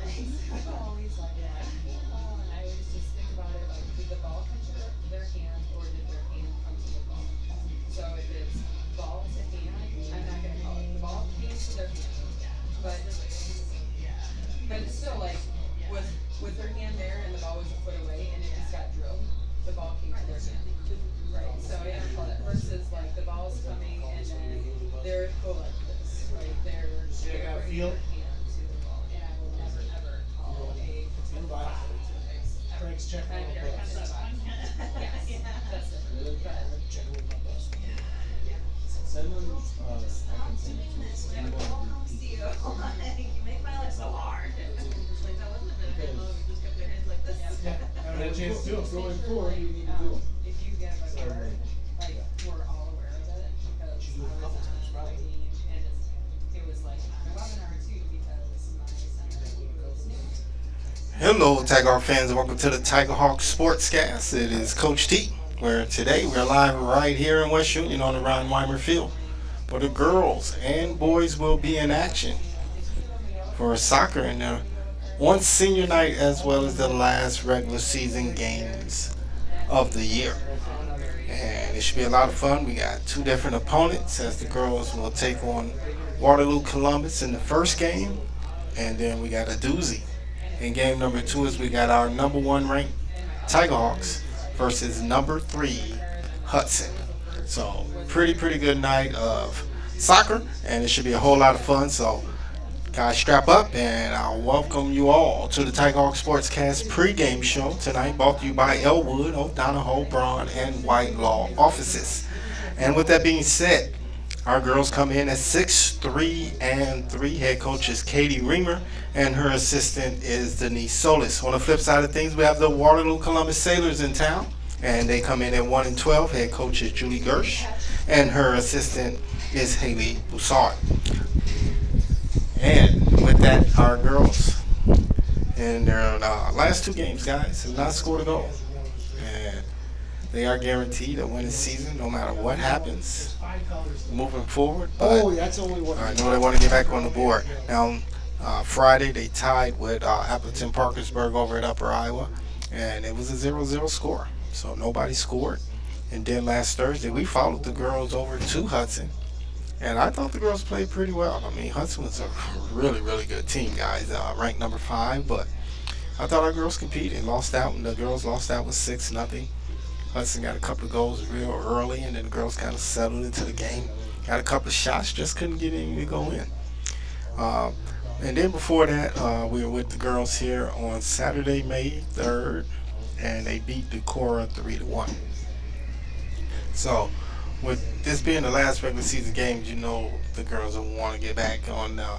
always like that. Oh, and I always just think about it like, did the ball come to their hand or did their hand come to the ball? So if it's ball to hand, I'm not gonna call it. The ball came to their hand, but it's still like, was their hand there and the ball was a foot away and it just got drilled, the ball came to their hand. Right. So I don't call that versus like the ball's coming and then they're go like this, right? They're bringing their hand to the ball. And I will never ever call a ball to the face. Frank's checking I'm out very balls. upset about it. Yes, that's it. Checking with my boss. Yeah. Send them, I can Stop send it doing to this. you. When the ball comes to you, you make my life so hard. Like that wasn't a minute ago. We just kept their hands like this. Yeah, haven't had a chance to do it. Going forward, you need to do it. If you give a So, card, like, we're all aware of it, because Should do it a I couple was times, on my probably. team, and it was like on a webinar too, because my center was new. Hello, Tiger fans, and welcome to the Tiger Hawk Sportscast. It is Coach T, where today we're live right here in West Union on the Ron Wymer Field, where the girls and boys will be in action for soccer in their one senior night as well as the last regular season games of the year. And it should be a lot of fun. We got two different opponents as the girls will take on Waterloo Columbus in the first game, and then we got a doozy in game number two as we got our number one ranked Tiger Hawks versus number three Hudson. So pretty good night of soccer, and it should be a whole lot of fun. So guys, strap up, and I'll welcome you all to the Tiger Hawk Sportscast pregame show tonight, brought to you by Elwood, O'Donohoe, Braun, and White Law offices. And with that being said, our girls come in at 6-3-3. Head coach is Katie Reamer, and her assistant is Denise Solis. On the flip side of things, we have the Waterloo Columbus Sailors in town, and they come in at 1-12. Head coach is Julie Gersh, and her assistant is Haley Boussard. And with that, our girls in their last two games, guys, have not scored a goal. And they are guaranteed a winning season no matter what happens moving forward. But Oh, that's only one. I know they want to get back on the board. Now, Friday, they tied with Appleton Parkersburg over at Upper Iowa, and it was a 0-0 score. So nobody scored. And then last Thursday, we followed the girls over to Hudson. And I thought the girls played pretty well. I mean, Hudson was a really good team, guys. Ranked number 5, but I thought our girls competed. Lost out, and the girls lost out with 6-0. Hudson got a couple of goals real early, and then the girls kind of settled into the game. Got a couple of shots, just couldn't get any to go in. And then before that, we were with the girls here on Saturday, May 3rd, and they beat Decorah 3-1. So, with this being the last regular season games, you know the girls will want to get back on the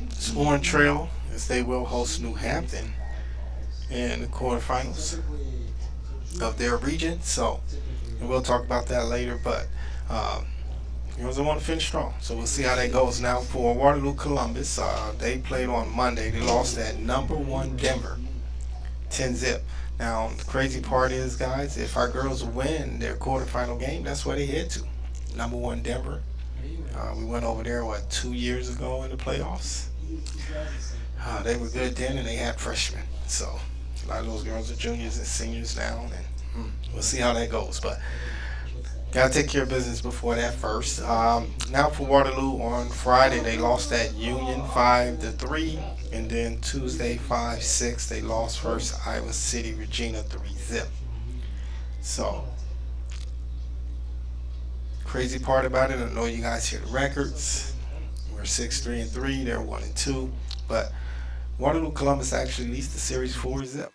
scoring trail as they will host New Hampton in the quarterfinals of their region. So, and we'll talk about that later, but girls want to finish strong. So we'll see how that goes. Now for Waterloo Columbus, they played on Monday. They lost at number 1 Denver, 10-0. Now, the crazy part is, guys, if our girls win their quarterfinal game, that's where they head to. Number 1 Denver. We went over there, 2 years ago in the playoffs. They were good then, and they had freshmen. So, a lot of those girls are juniors and seniors now, and we'll see how that goes. But, got to take care of business before that first. Now for Waterloo, on Friday, they lost at Union 5-3. And then Tuesday, 5-6, they lost first Iowa City, Regina 3-0. So, crazy part about it, I know you guys hear the records. We're 6-3-3, they're 1-2. But Waterloo Columbus actually leads the series 4-0.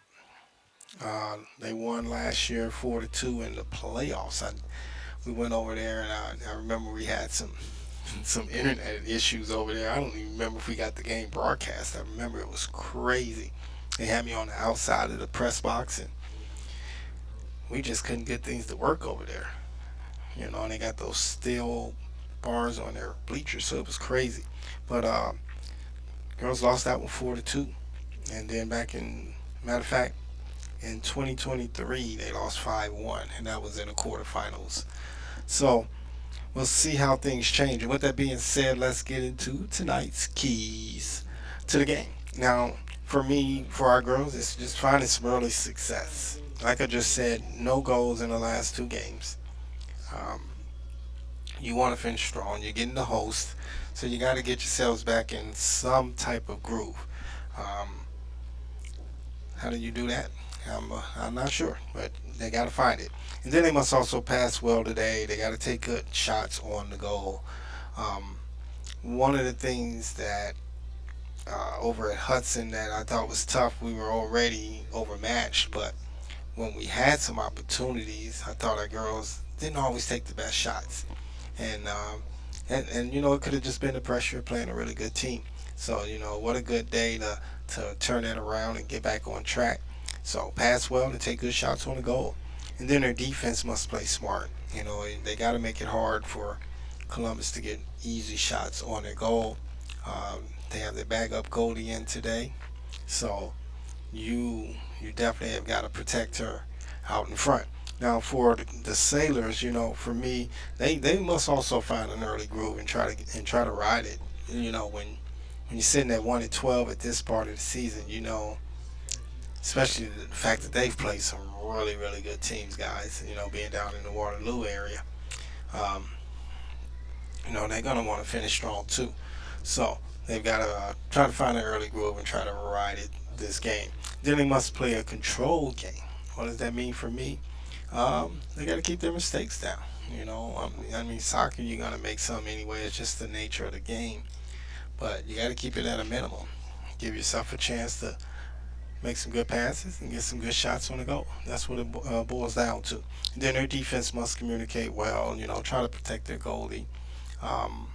They won last year 4-2 in the playoffs. We went over there, and I remember we had some internet issues over there. I don't even remember if we got the game broadcast. I remember it was crazy. They had me on the outside of the press box, and we just couldn't get things to work over there. You know, and they got those steel bars on their bleachers, so it was crazy. But girls lost that one 4-2, and then matter of fact, in 2023 they lost 5-1, and that was in the quarterfinals. So we'll see how things change. And with that being said, let's get into tonight's keys to the game. Now, for me, for our girls, it's just finding some early success. Like I just said, no goals in the last two games. Um, you want to finish strong. You're getting the host, so you got to get yourselves back in some type of groove. Um, how do you do that? I'm not sure, but they got to find it. And then they must also pass well today. They got to take good shots on the goal. Um, one of the things that over at Hudson that I thought was tough, we were already overmatched, but when we had some opportunities, I thought our girls didn't always take the best shots. And and you know, it could have just been the pressure of playing a really good team. So you know, what a good day to turn that around and get back on track. So pass well and take good shots on the goal, and then their defense must play smart. You know, they got to make it hard for Columbus to get easy shots on their goal. They have their backup goalie in today, so you definitely have got to protect her out in front. Now for the Sailors, you know, for me, they must also find an early groove and try to ride it. You know, when you're sitting at 1-12 at this part of the season, you know, especially the fact that they've played some really good teams, guys. You know, being down in the Waterloo area, um, you know, they're gonna want to finish strong too. So they've got to try to find an early groove and try to ride it this game. Then they must play a controlled game. What does that mean for me? They got to keep their mistakes down. You know, I mean, soccer, you're gonna make some anyway. It's just the nature of the game, but you got to keep it at a minimum. Give yourself a chance to make some good passes and get some good shots on the goal. That's what it boils down to. And then their defense must communicate well. You know, try to protect their goalie. Um,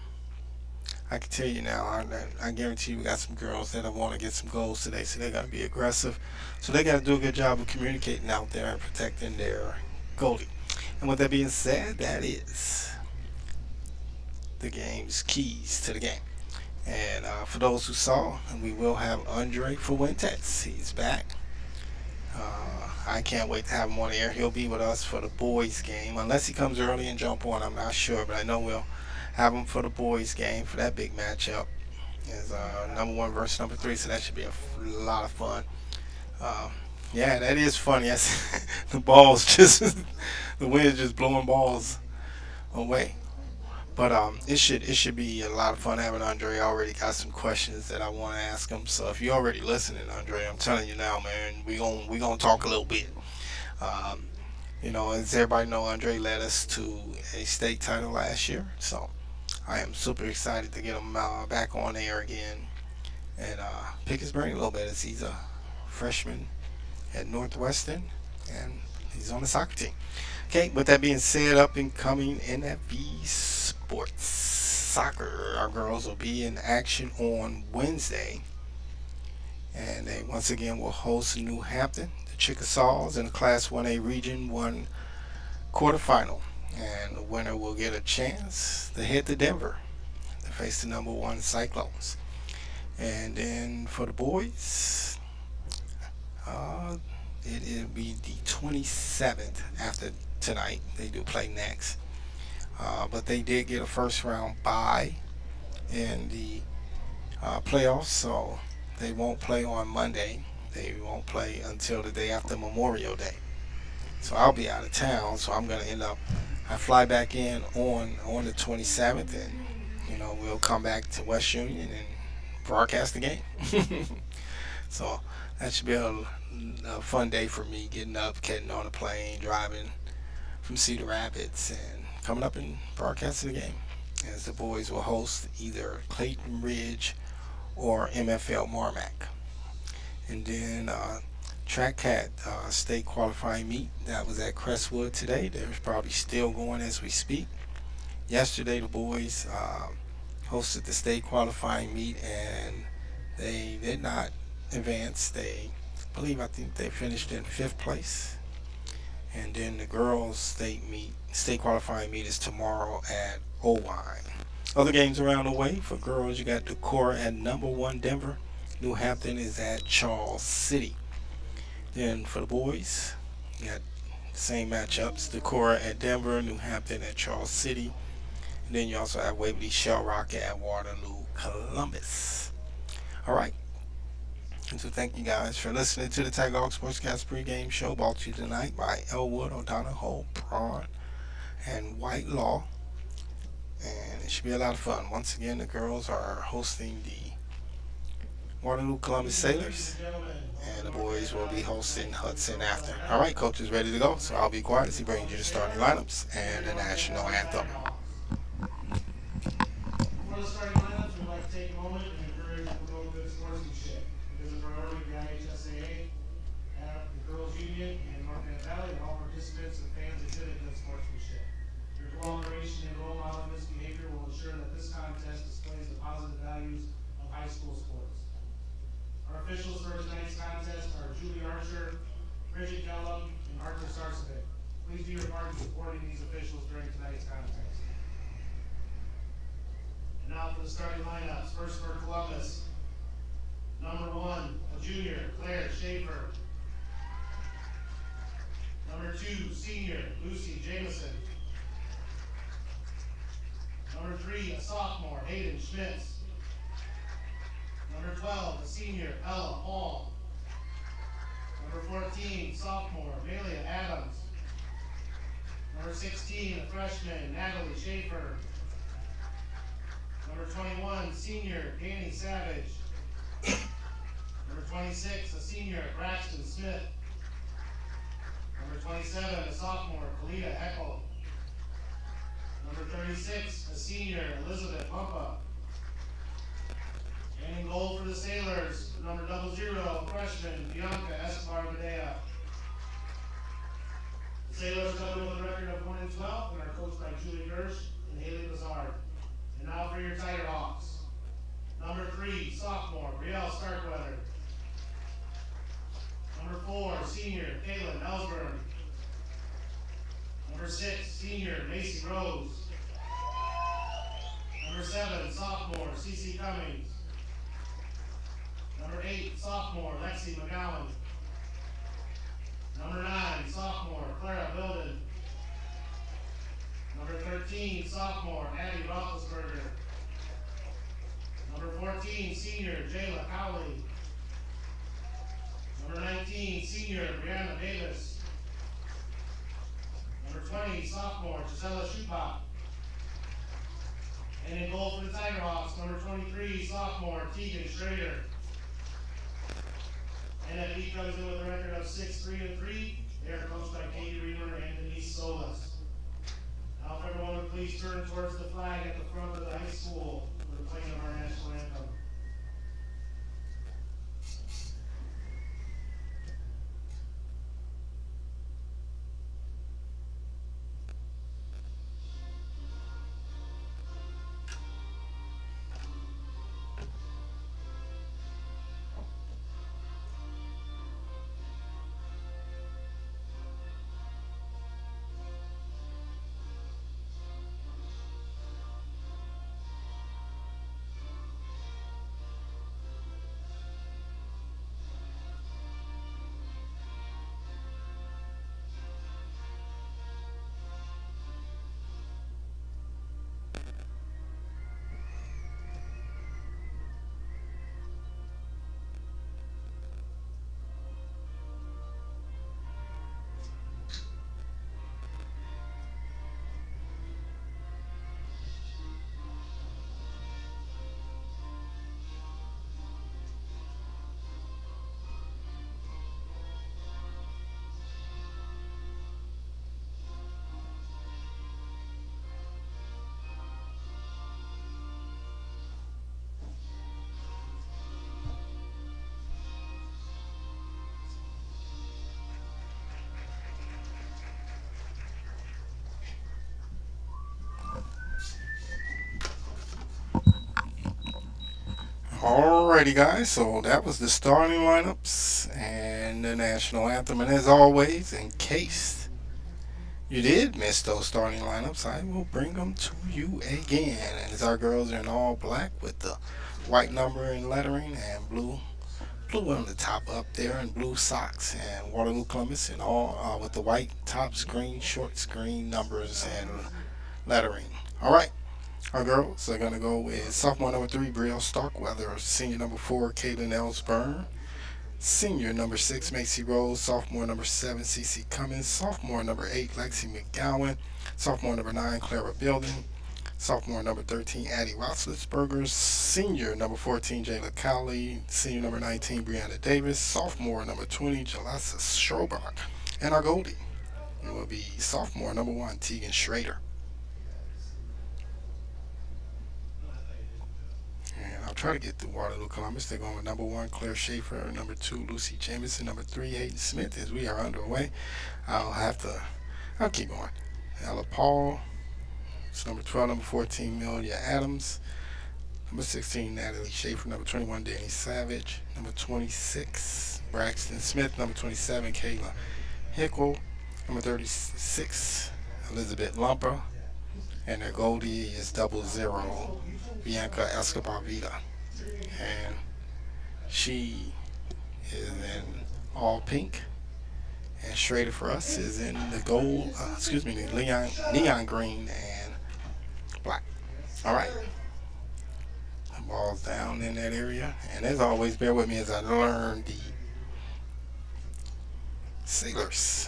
I can tell you now, I guarantee you we got some girls that want to get some goals today, so they got to be aggressive. So they got to do a good job of communicating out there and protecting their goalie. And with that being said, that is the game's keys to the game. And for those who saw, we will have Andre Fuentes. He's back. I can't wait to have him on the air. He'll be with us for the boys game, unless he comes early and jump on. I'm not sure, but I know we'll have him for the boys game for that big matchup. Is number one versus number three, so that should be a lot of fun. Uh, yeah, that is funny. The balls just the wind is just blowing balls away. But it should be a lot of fun having Andre. I already got some questions that I want to ask him. So if you're already listening, Andre, I'm telling you now, man, we gonna talk a little bit. Um, you know, as everybody know, Andre led us to a state title last year. So I am super excited to get him back on air again and pick his brain a little bit as he's a freshman at Northwestern and he's on the soccer team. Okay, with that being said, up and coming NFV Sports Soccer. Our girls will be in action on Wednesday. And they once again will host New Hampton, the Chickasaws, in the Class 1A Region 1 quarterfinal. And the winner will get a chance to head to Denver to face the number one Cyclones. And then for the boys, it'll be the 27th after tonight. They do play next. But they did get a first round bye in the playoffs, so they won't play on Monday. They won't play until the day after Memorial Day. So I'll be out of town, so I'm going to end up, I fly back in on the 27th, and, you know, we'll come back to West Union and broadcast the game. So that should be a fun day for me, getting up, getting on a plane, driving from Cedar Rapids, and coming up and broadcasting the game. As the boys will host either Clayton Ridge or MFL Marmac. And then track cat state qualifying meet that was at Crestwood today. They're probably still going as we speak. Yesterday the boys hosted the state qualifying meet and they did not advance. I think they finished in 5th place. And then the girls state qualifying meet is tomorrow at Owine. Other games around the way for girls, you got Decorah at number 1 Denver. New Hampton is at Charles City. Then for the boys, you got the same matchups: Decorah at Denver, New Hampton at Charles City. And then you also have Waverly Shell Rock at Waterloo Columbus. All right. And so thank you guys for listening to the Tag Sportscast pregame show brought to you tonight by Elwood, O'Donohoe, Prawn, and White Law. And it should be a lot of fun. Once again, the girls are hosting the Waterloo Columbus Sailors, and the boys will be hosting Hudson after. All right, coach is ready to go, so I'll be quiet as he brings you the starting lineups and the national anthem. Before the starting lineups, we'd like to take a moment and encourage and promote good sportsmanship. It is a priority of the IHSAA, the Girls Union, and North End Valley, and all participants and fans exhibit good sportsmanship. Your cooperation and role model in this behavior will ensure that this contest displays the positive values of high school sports. Our officials for tonight's contest are Julie Archer, Bridget Kellum, and Arthur Sarcevic. Please do your part in supporting these officials during tonight's contest. And now for the starting lineups. First for Columbus, number 1, a junior, Claire Schaefer. Number 2, senior, Lucy Jameson. Number 3, a sophomore, Hayden Schmitz. Number 12, a senior, Ella Paul. Number 14, sophomore, Amelia Adams. Number 16, a freshman, Natalie Schaefer. Number 21, senior, Danny Savage. Number 26, a senior, Braxton Smith. Number 27, a sophomore, Kalita Eckel. Number 36, a senior, Elizabeth Pumpa. And in goal for the Sailors, number 00, freshman, Bianca Escobar-Medea. The Sailors come in with a record of 1-12 and are coached by Julie Gersh and Haley Lazard. And now for your Tiger Hawks. Number 3, sophomore, Brielle Starkweather. Number 4, senior, Kaylin Ellsburn. Number 6, senior, Macy Rose. Number 7, sophomore, Cece Cummings. Number 8, sophomore, Lexi McGowan. Number 9, sophomore, Clara Bilden. Number 13, sophomore, Addie Roethlisberger. Number 14, senior, Jayla Cowley. Number 19, senior, Brianna Davis. Number 20, sophomore, Gisela Schupach. And in goal for the Tiger Hawks, number 23, sophomore, Tegan Schrader. NFV comes in with a record of 6-3-3. They are coached by Katie Reamer and Denise Solis. Now, if everyone would please turn towards the flag at the front of the high school for the playing of our national anthem. Alrighty, guys. So that was the starting lineups and the national anthem. And as always, in case you did miss those starting lineups, I will bring them to you again. And as our girls are in all black with the white number and lettering and blue on the top up there and blue socks, and Waterloo Columbus and all with the white tops, green shorts, green numbers and lettering. All right. Our girls are going to go with sophomore number 3, Brielle Starkweather, senior number 4, Caitlin Ellsburn, Senior number 6, Macy Rose. Sophomore number 7, CC Cummins. Sophomore number 8, Lexi McGowan. Sophomore number 9, Clara Building. Sophomore number 13, Addie Roethlisberger. Senior number 14, Jayla Cowley. Senior number 19, Brianna Davis. Sophomore number 20, Jalissa Strobach. And our Goldie, it will be sophomore number 1, Tegan Schrader. And I'll try to get through Waterloo Columbus. They're going with number 1, Claire Schaefer. Number 2, Lucy Jamison. Number 3, Hayden Smith. As we are underway, I'll keep going. Ella Paul. It's number 12, number 14, Amelia Adams. Number 16, Natalie Schaefer. Number 21, Danny Savage. Number 26, Braxton Smith. Number 27, Kayla Hickle. Number 36, Elizabeth Lumper. And their Goldie is 00, Bianca Escobar-Vida. And she is in all pink. And Schrader for us is in the gold, the neon green and black. All right. The ball's down in that area. And as always, bear with me as I learn the Sailors,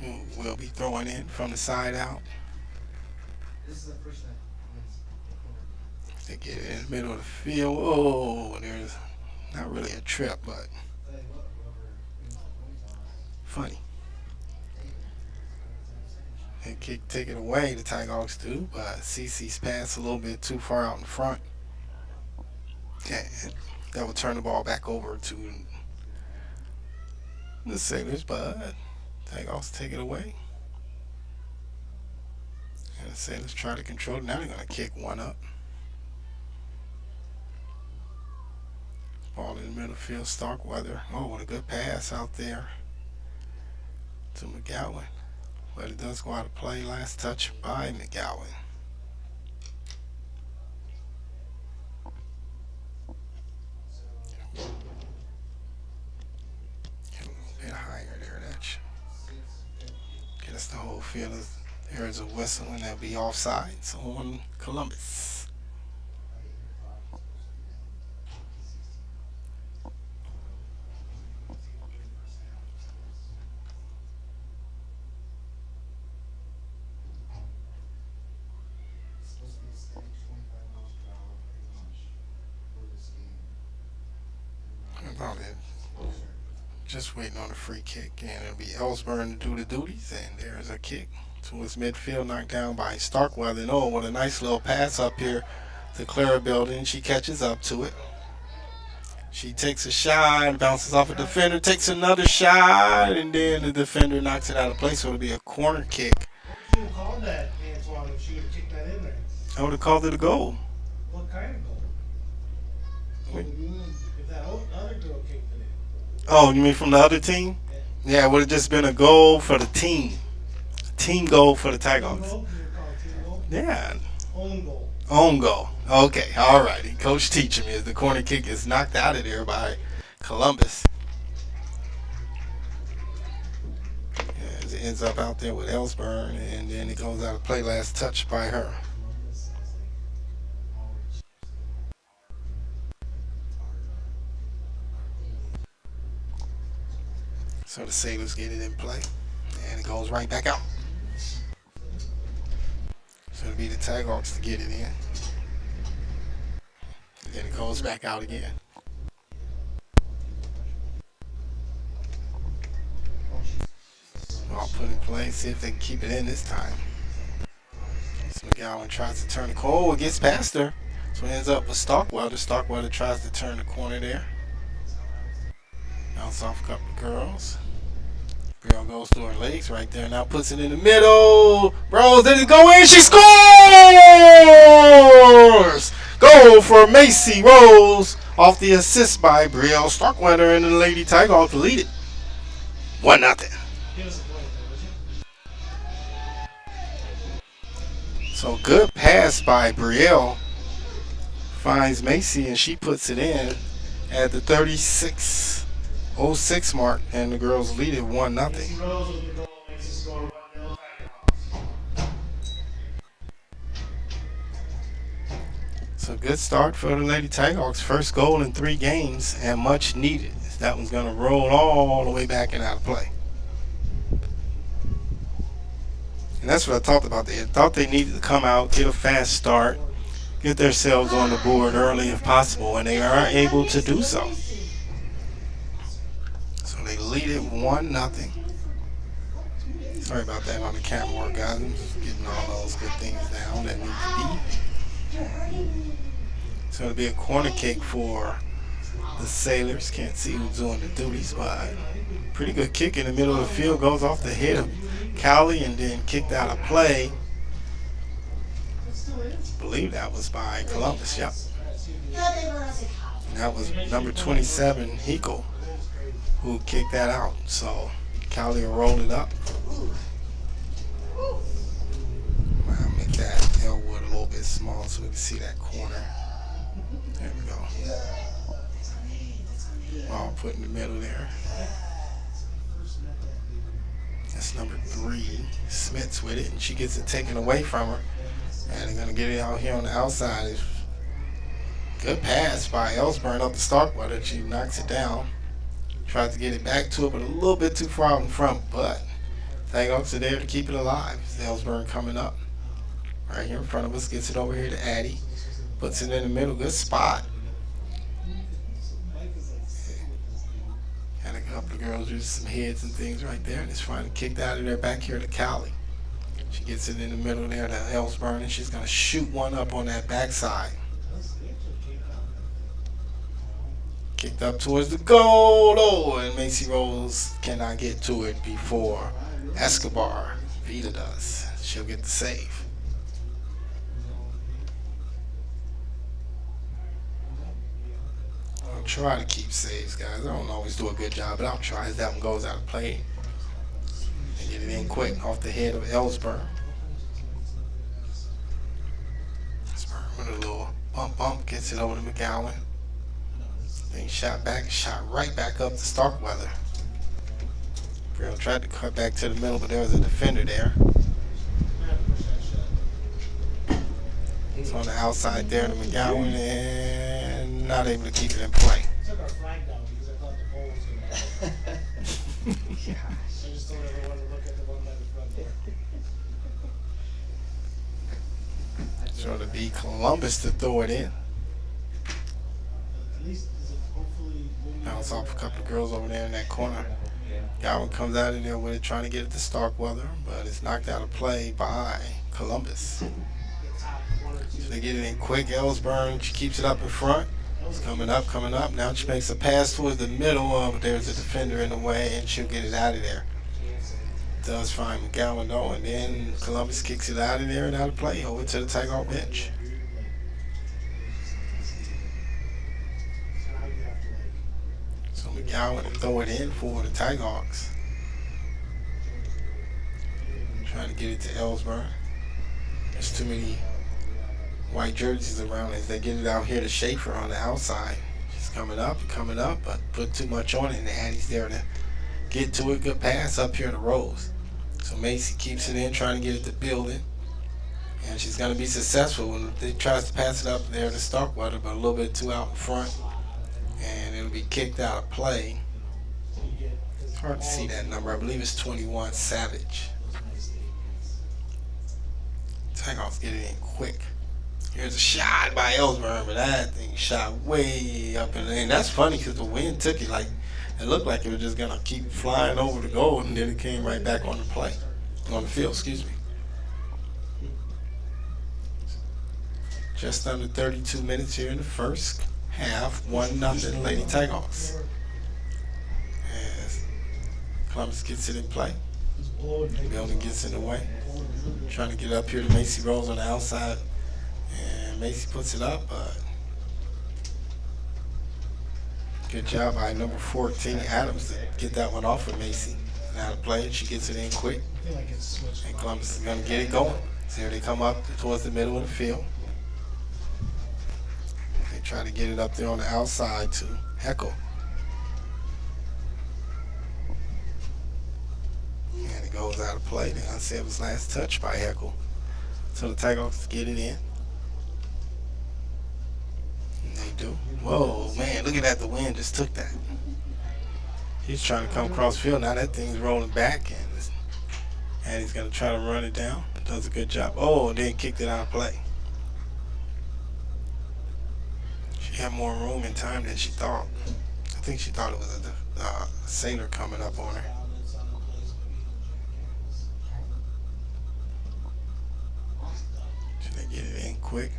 who will be throwing in from the side out. They get it in the middle of the field. Oh, there's not really a trip, but funny. They take it away, the Tigers do, but CC's pass a little bit too far out in front. And that will turn the ball back over to the Sailors, but Tigers take it away. And the Sailors try to control it. Now they're going to kick one up. Ball in the middle field, Starkweather. Oh, what a good pass out there to McGowan. But it does go out of play. Last touch by McGowan. Get a little bit higher there. That should get us the whole field. There is a whistle, and that'll be offsides on Columbus. About it. Just waiting on a free kick, and it'll be Ellsburn to do the duties, and there's a kick towards midfield, knocked down by Starkweather. And oh, what a nice little pass up here to Clara Building. She catches up to it. She takes a shot, bounces off a defender, takes another shot, and then the defender knocks it out of play, so it'll be a corner kick. You would have called that, Antoine, if she would have kicked that in there. I would have called it a goal. What kind of goal? Wait. If that other girl kicked it in. Oh, you mean from the other team? Yeah, it would have just been a goal for the team. Team goal for the Tigers. Team goal? You would call it team goal? Yeah. Own goal. Own goal. Okay, all righty. Coach teaching me as the corner kick is knocked out of there by Columbus. As it ends up out there with Ellsburn, and then it goes out of play. Last touch by her. So the Sailors get it in play, and it goes right back out. So it'll be the Tigers to get it in. And then it goes back out again. Ball put in play, see if they can keep it in this time. So McGowan tries to turn the corner. Oh, it gets past her. So it ends up with Starkweather. Starkweather tries to turn the corner there. Bounce off a couple of girls. Girl goes through her legs right there. Now puts it in the middle. Rose, did it go in? She scores! Goal for Macy Rose off the assist by Brielle Starkweather, and the Lady Tigers lead it 1-0. So good pass by Brielle. Finds Macy, and she puts it in at the 36:06 mark, and the girls lead it 1-0. So good start for the Lady Tighthawks. First goal in 3 games and much needed. That one's going to roll all the way back and out of play. And that's what I talked about. They thought they needed to come out, get a fast start, get themselves on the board early if possible, and they are able to do so. So they lead it 1-0. Sorry about that on the camera work, guys. I'm just getting all those good things down that need to be. So it'll be a corner kick for the Sailors. Can't see who's doing the duties, but pretty good kick in the middle of the field. Goes off the head of Cowley and then kicked out of play. I believe that was by Columbus, yep. And that was number 27, Hinkle, who kicked that out. So Cowley will roll it up. I'll make that Elwood a little bit small so we can see that corner. There we go. Ball put in the middle there. That's number 3. Smith's with it, and she gets it taken away from her. And they're going to get it out here on the outside. Good pass by Ellsburn up the Starkweather. She knocks it down. Tries to get it back to it, but a little bit too far out in front. But Tighthawks are there to keep it alive. Ellsburn coming up. Right here in front of us. Gets it over here to Addie. Puts it in the middle. Good spot. Had a couple of girls with some heads and things right there. And it's finally kicked out of there back here to Cowley. She gets it in the middle there to Ellsburn, and she's going to shoot one up on that backside. Kicked up towards the goal. Oh, and Macy Rose cannot get to it before Escobar. Vita does. She'll get the save. I'll try to keep saves, guys. I don't always do a good job, but I'll try as that one goes out of play. And get it in quick off the head of Ellsburn. Ellsburn with a little bump, gets it over to McGowan. Then shot right back up to Starkweather. Girl tried to cut back to the middle, but there was a defender there. It's on the outside there to McGowan, and not able to keep it in play. Took our flag down because I thought the pole was going to I just don't ever want to look at the one by the front door. So it'll be Columbus to throw it in. At least is it hopefully Bounce off a couple of girls over there in that corner. Godwin comes out of there with it, trying to get it to Starkweather, but it's knocked out of play by Columbus. So they get it in quick. Ellsburn, she keeps it up in front. It's coming up. Now she makes a pass towards the middle, but there's a defender in the way, and she'll get it out of there. Does find McGowan though, and then Columbus kicks it out of there and out of play over to the Tighthawk bench. So McGowan will throw it in for the Tighthawks. Trying to get it to Ellsburn. There's too many white jerseys around as they get it out here to Schaefer on the outside. She's coming up, but put too much on it, and Addie's there to get to it. Good pass up here to Rose. So Macy keeps it in, trying to get it to Building. And she's going to be successful when they tries to pass it up there to Starkweather, but a little bit too out in front. And it'll be kicked out of play. It's hard to see that number. I believe it's 21, Savage. Tighthawks get it in quick. Here's a shot by Ellsburn, but that thing shot way up in the air. That's funny because the wind took it. Like it looked like it was just gonna keep flying over the goal, and then it came right back on the field. Excuse me. Just under 32 minutes here in the first half. 1-0 Lady Tighthawks. As Columbus gets it in play. Building gets in the way. Trying to get up here to Macy Rose on the outside. And Macy puts it up, but good job by number 14, Adams, to get that one off of Macy. Now to play, she gets it in quick. And Columbus is going to get it going. So here they come up towards the middle of the field. They try to get it up there on the outside to Heckle. And it goes out of play. They're going to say it was last touch by Heckle. So the Tighthawks get it in. do. Whoa, man, look at that. The wind just took that. He's trying to come across field. Now that thing's rolling back, and he's going to try to run it down. Does a good job. Oh, then kicked it out of play. She had more room and time than she thought. I think she thought it was a sailor coming up on her. Should they get it in quick?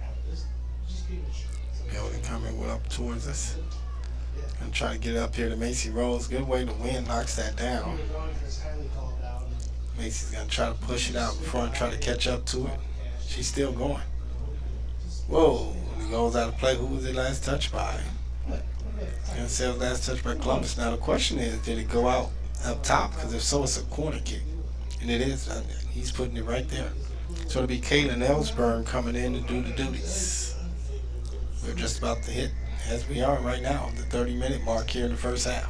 Building coming up towards us. Gonna try to get it up here to Macy Rose. Good way the wind knocks that down. Macy's gonna try to push it out before I try to catch up to it. She's still going. Whoa, it goes out of play. Who was it last touched by? Gonna say it was last touched by Columbus. Now the question is, did it go out up top? Because if so, it's a corner kick. And it is. He's putting it right there. So it'll be Kaylin Ellsburn coming in to do the duties. We're just about to hit, as we are right now, the 30-minute mark here in the first half.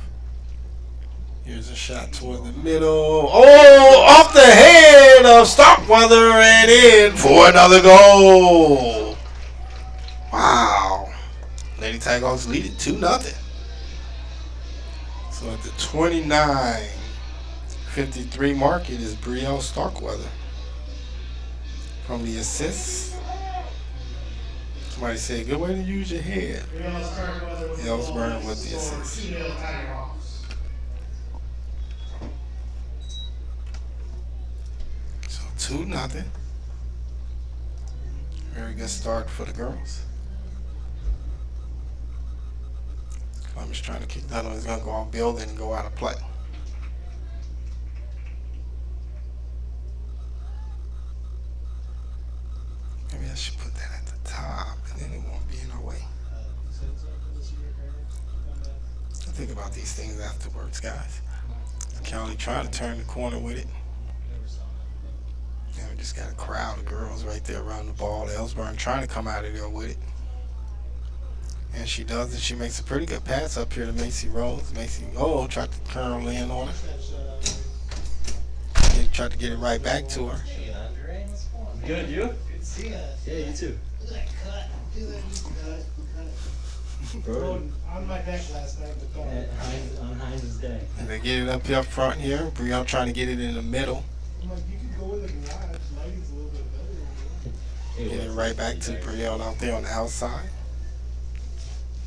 Here's a shot toward the middle. Oh, off the head of Starkweather and in for another goal. Wow. Lady Tigers lead it 2-0. So at the 29:53 mark, it is Brielle Starkweather. From the assist. Somebody said, good way to use your head. Ellsburn with the assist. So 2-0. Very good start for the girls. Columbus trying to kick that one. He's going to go on building and go out of play. Maybe I should put that at the top, and then it won't be in our way. I think about these things afterwards, guys. County trying to turn the corner with it. We just got a crowd of girls right there around the ball. Ellsburn trying to come out of there with it. And she does, and she makes a pretty good pass up here to Macy Rose. Macy, tried to curl in on her. They tried to get it right back to her. Good, you? Good to see you. Yeah, you too. Look at that cut. Look at that cut. Bro. On my deck last night. On Heinz's day. And they get it up here up front here. Brielle trying to get it in the middle. I'm like, you could go in the garage. Lighting's a little bit better. Get it right back to Brielle out there on the outside.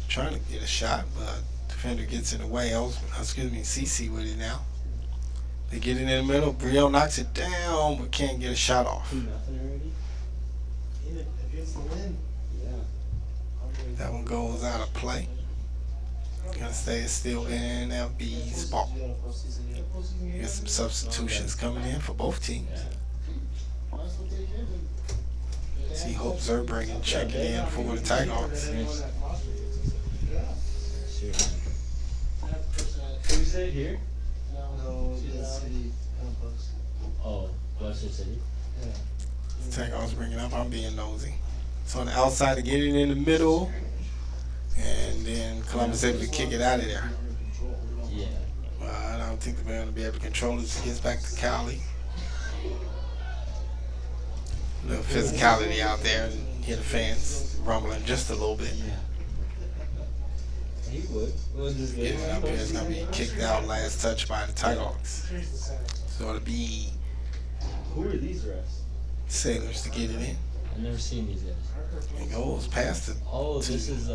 Trying to get a shot, but defender gets in the way. CC with it now. They get it in the middle. Brielle knocks it down, but can't get a shot off. 2-0 already? In it against the wind. Yeah. That one goes out of play. Gonna say it's still NFV's ball. Get some substitutions coming in for both teams. See Hope Zerbregen checking in for the Tigers. Sure. Tuesday here? No, it's City Complex. Oh, Western City? Tigers bringing up. I'm being nosy. So on the outside to get it in the middle. And then Columbus able to kick it out of there. Yeah. I don't think they're going to be able to control it as it gets back to Cali. A little physicality out there and hear the fans rumbling just a little bit. He would. Getting it up here is going to be kicked out last touch by the Tigers. So it'll be Who are these refs? Sailors to get it in. I've never seen these guys. It goes past the Oh, this is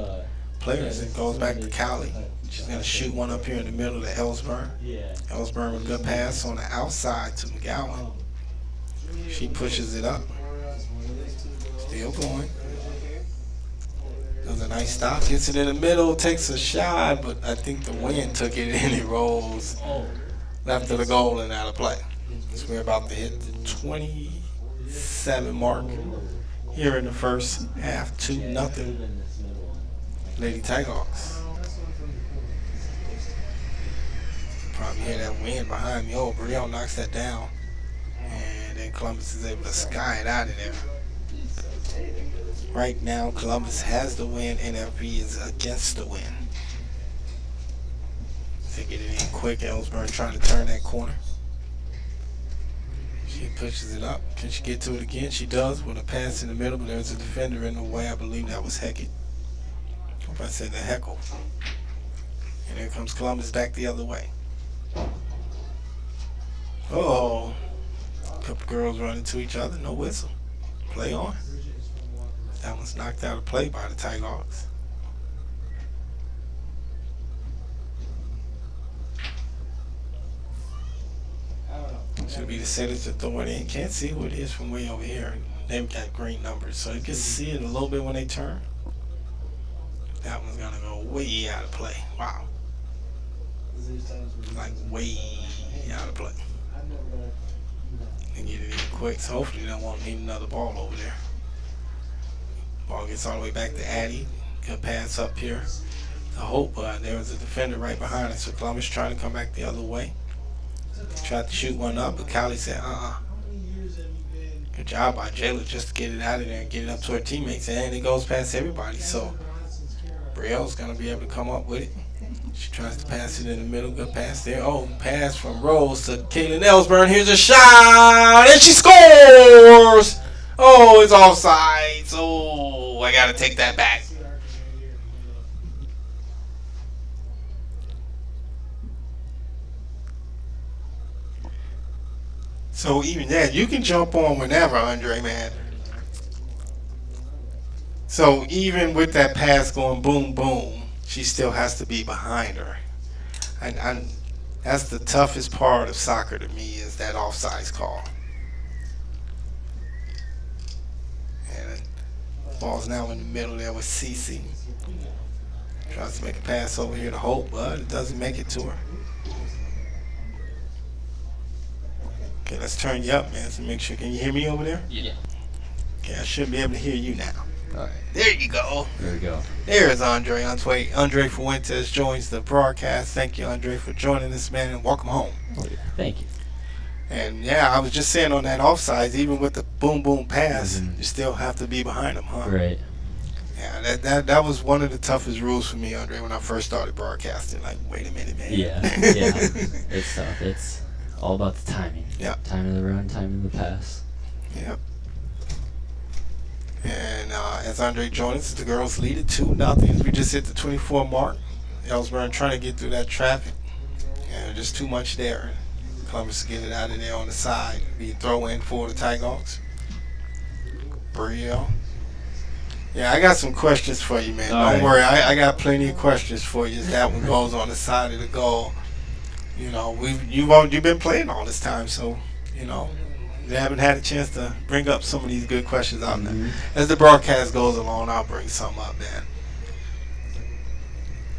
players. It goes back to Cali. She's going to shoot one up here in the middle to Ellsburn. Yeah. Ellsburn with a good pass on the outside to McGowan. She pushes it up. Still going. Does a nice stop. Gets it in the middle. Takes a shot, but I think the wind took it and it rolls left of the goal and out of play. So we're about to hit the 27 mark here in the first half. 2-0. Lady Tigers. Probably hear that wind behind me. Oh, Brielle knocks that down. And then Columbus is able to sky it out of there. Right now, Columbus has the win. NFV is against the win. They get it in quick. Ellsburn trying to turn that corner. She pushes it up. Can she get to it again? She does with a pass in the middle, but there's a defender in the way. I believe that was Heckett. Hope I said the heckle. And here comes Columbus back the other way. Oh, a couple girls running to each other. No whistle. Play on. That one's knocked out of play by the Tigers. Should be the setters to throw it in. Can't see who it is from way over here. They've got green numbers, so you can see it a little bit when they turn. That one's gonna go way out of play. Wow. Like way out of play. And get it in quick, so hopefully they won't need another ball over there. Ball gets all the way back to Addy. Good pass up here to Hope, but there was a defender right behind us, so Columbus trying to come back the other way. Tried to shoot one up, but Callie said, Good job by Jayla just to get it out of there and get it up to her teammates. And it goes past everybody. So Brielle's going to be able to come up with it. She tries to pass it in the middle. Good pass there. Oh, pass from Rose to Caitlin Ellsburn. Here's a shot. And she scores. Oh, it's offside. Oh, I got to take that back. So even that, you can jump on whenever, Andre, man. So even with that pass going boom, boom, she still has to be behind her. And that's the toughest part of soccer to me is that offsides call. And the ball's now in the middle there with Cece. Tries to make a pass over here to Hope, but it doesn't make it to her. Okay, let's turn you up, man, so make sure. Can you hear me over there? Yeah. Okay, I should be able to hear you now. All right. There you go. There we go. There's Andre Andre Fuentes joins the broadcast. Thank you, Andre, for joining us, man, and welcome home. Oh, yeah. Thank you. And yeah, I was just saying on that offsides, even with the boom boom pass, you still have to be behind them, huh? Right. Yeah, that was one of the toughest rules for me, Andre, when I first started broadcasting. Like, wait a minute, man. Yeah. Yeah. It's tough. It's all about the timing. Yeah. Time of the run, time of the pass. Yep. And as Andre joins us, the girls lead it 2-0. We just hit the 24 mark. Ellsburn trying to get through that traffic. And just too much there. Columbus to get it out of there on the side. Be a throw in for the Tigers. Brielle. Yeah, I got some questions for you, man. Don't worry. I got plenty of questions for you as that one goes on the side of the goal. You know, you've been playing all this time, so, you know, you haven't had a chance to bring up some of these good questions out there. As the broadcast goes along, I'll bring some up, man.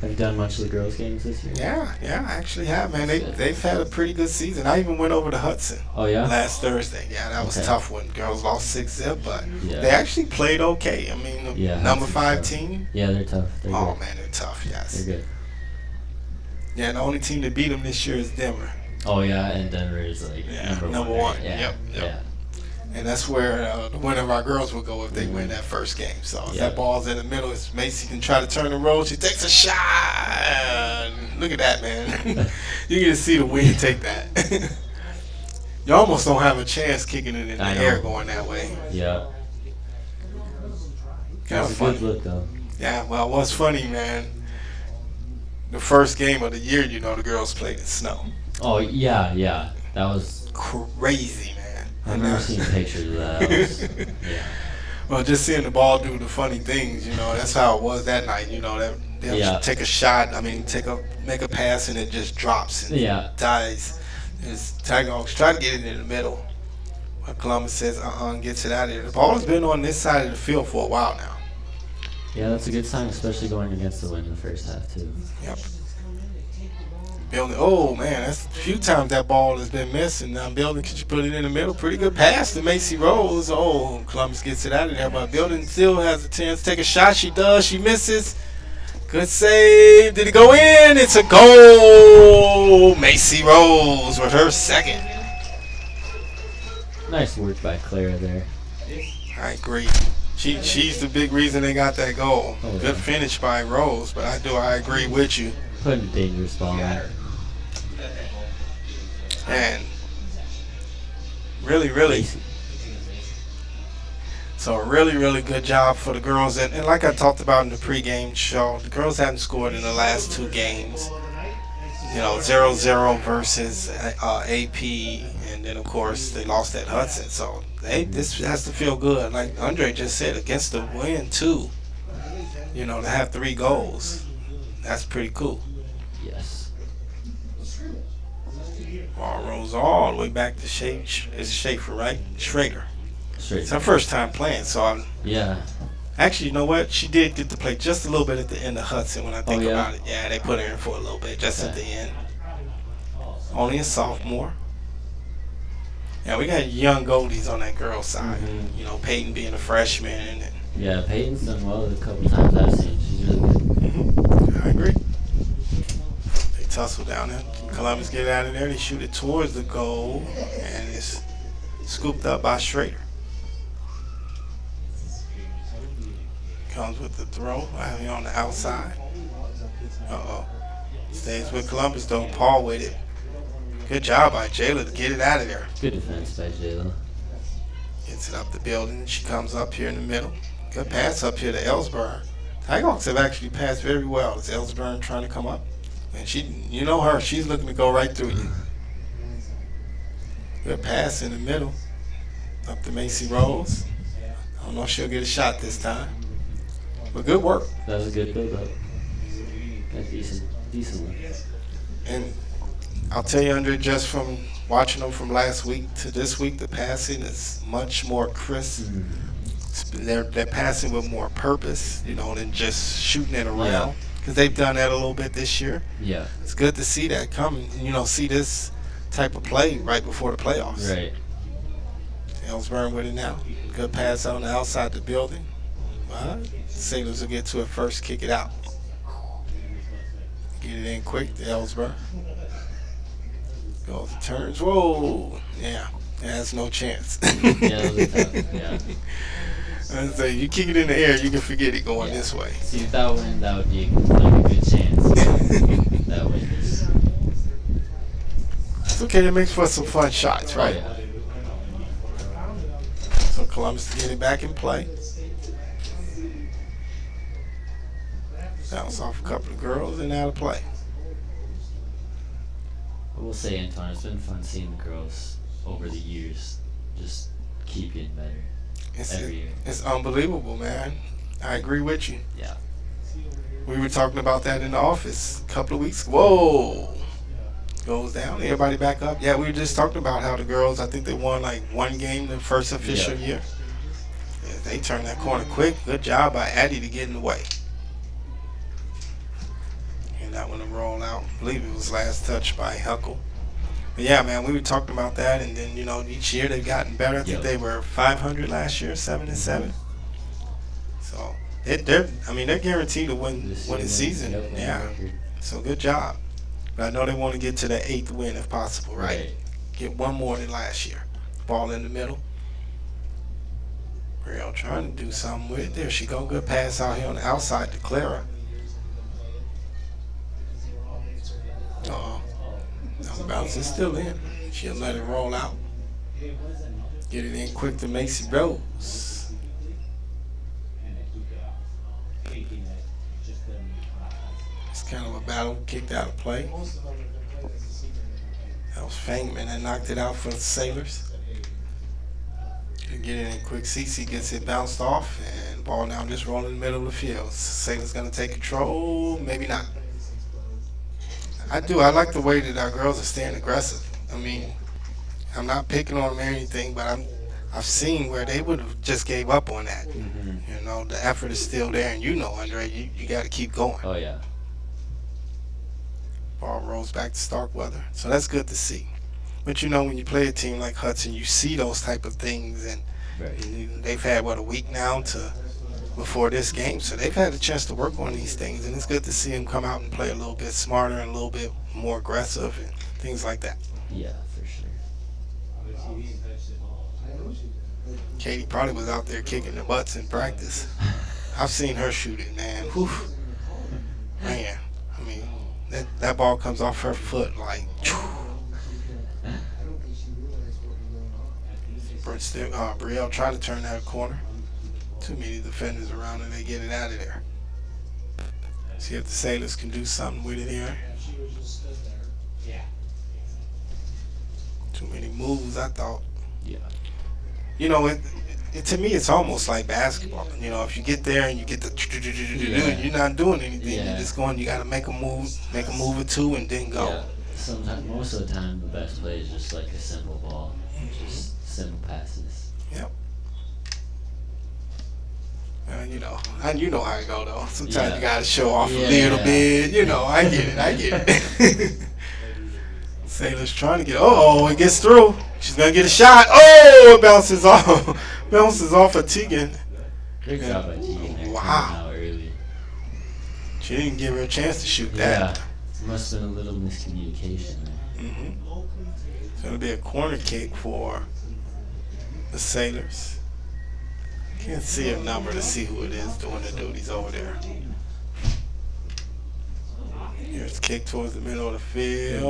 Have you done much of the girls' games this year? Yeah, I actually have, man. They've had a pretty good season. I even went over to Hudson. Oh, yeah? Last Thursday. Yeah, that was a tough one. Girls lost 6-0, but Yeah. they actually played okay. I mean, the number 5 team. Yeah, they're tough. They're Oh, good. man, they're tough, yes. They're good. Yeah, the only team that beat them this year is Denver. Oh, yeah, and Denver is like number one. one. Yeah. Yep. Yeah. And that's where the winner of our girls will go if they win that first game. So if that ball's in the middle, if Macy can try to turn the road, she takes a shot. Look at that, man. You get to see the wind take that. You almost don't have a chance kicking it in the air going that way. Yeah. Kind of That's a funny. good look, though. Yeah, well, what's funny, man, the first game of the year, you know, the girls played in snow. Oh, yeah. That was Crazy, man. I've never seen pictures of that. Yeah. Well, just seeing the ball do the funny things, you know, that's how it was that night. You know, they'll take a shot. I mean, make a pass and it just drops and dies. Tigers try to get it in the middle, but Columbus says, and gets it out of there. The ball has been on this side of the field for a while now. Yeah, that's a good sign, especially going against the wind in the first half too. Yep. Building. Oh man, that's a few times that ball has been missing. Now Building, could you put it in the middle? Pretty good pass to Macy Rose. Oh, Columbus gets it out of there, but Building still has a chance to take a shot. She does. She misses. Good save. Did it go in? It's a goal. Macy Rose with her second. Nice work by Clara there. I agree. She's the big reason they got that goal. Oh, Good finish by Rose, but I agree with you. Putting a dangerous ball in. And really. So really, really good job for the girls. And like I talked about in the pregame show, the girls haven't scored in the last two games. 0-0 versus AP, and then of course they lost at Hudson. So this has to feel good. Like Andre just said, against the win too. To have 3 goals, that's pretty cool. Yes. Ball rolls all the way back to Schaefer, right? Schrader. Straight. It's her first time playing, so Yeah. actually, you know what? She did get to play just a little bit at the end of Hudson when I think yeah? about it. Yeah, they put her in for a little bit just at the end. Only a sophomore. Yeah, we got young goldies on that girls' side. Peyton being a freshman. Yeah, Peyton's done well a couple times I've seen. She's really good. I agree. They tussle down there. Columbus get out of there. They shoot it towards the goal, and it's scooped up by Schrader. Comes with the throw out here on the outside. Stays with Columbus though. Paul with it. Good job by Jayla to get it out of there. Good defense by Jayla. Gets it up the building. She comes up here in the middle. Good pass up here to Ellsburn. Tigerhawks have actually passed very well. It's Ellsburn trying to come up. And you know her. She's looking to go right through you. Good pass in the middle. Up to Macy Rose. I don't know if she'll get a shot this time. But good work. That was a good build-up. That's decent one. And I'll tell you, Andre, just from watching them from last week to this week, the passing is much more crisp. They're passing with more purpose, than just shooting it around. Because they've done that a little bit this year. Yeah. It's good to see that coming. See this type of play right before the playoffs. Right. Ellsburn with it now. Good pass on the outside the building. But Sailors will get to it first, kick it out. Get it in quick to Ellsburn. Goes, turns, whoa. Yeah, it has no chance. Yeah, that was tough. Yeah. I say, you kick it in the air, you can forget it going this way. See, if that win, that would be like a good chance. That win. It's okay, it makes for some fun shots, right? Oh, yeah. So Columbus to get it back in play. Bounce off a couple of girls and out of play. I will say, Antoine, it's been fun seeing the girls over the years just keep getting better every year. It's unbelievable, man. I agree with you. Yeah. We were talking about that in the office a couple of weeks ago. Whoa. Goes down. Everybody back up. Yeah, we were just talking about how the girls, I think they won like one game the first official year. Yeah, they turned that corner quick. Good job by Addie to get in the way. And that one to roll out. I believe it was last touch by Huckle. But yeah, man, we were talking about that, and then each year they've gotten better. I think they were 500 last year, 7-7. So they're guaranteed to win the season. Yeah. So good job. But I know they want to get to the 8th win if possible, right? Get one more than last year. Ball in the middle. Real trying to do something with it. There she go. Good pass out here on the outside to Clara. The bounce is still in. She'll let it roll out. Get it in quick to Macy Rose. It's kind of a battle, kicked out of play. That was Fangman that knocked it out for the Sailors. Get it in quick. Cece gets it bounced off, and ball now just rolling in the middle of the field. Sailors gonna take control, maybe not. I like the way that our girls are staying aggressive. I mean, I'm not picking on them or anything, but I've seen where they would have just gave up on that. The effort is still there, and Andre, you got to keep going. Oh, yeah. Ball rolls back to Starkweather, so that's good to see. But when you play a team like Hudson, you see those type of things, and they've had a week now before this game, so they've had a chance to work on these things, and it's good to see them come out and play a little bit smarter and a little bit more aggressive and things like that. Yeah, for sure. Katie probably was out there kicking the butts in practice. I've seen her shoot it, man. Whew. Man, I mean, that ball comes off her foot like. Brielle tried to turn that corner. Too many defenders around and they get it out of there. See if the Sailors can do something with it here. She was just stood there. Yeah. Too many moves, I thought. Yeah. You know, to me, it's almost like basketball. You know, if you get there and you get the, you're not doing anything. Yeah. You're just going. You got to make a move or two, and then go. Yeah. Sometimes, most of the time, the best play is just like a simple ball, just simple passes. Yep. And you know how it go though. Sometimes you gotta show off a little bit. You know, I get it. Sailor's trying to get. Oh, it gets through. She's gonna get a shot. Oh, it bounces off of Tegan. Good job by Tegan there. Wow. Coming out early. She didn't give her a chance to shoot Yeah. that. Must have been a little miscommunication there. It's gonna be a corner kick for the Sailors. Can't see a number to see who it is doing the duties over there. Here's a kick towards the middle of the field.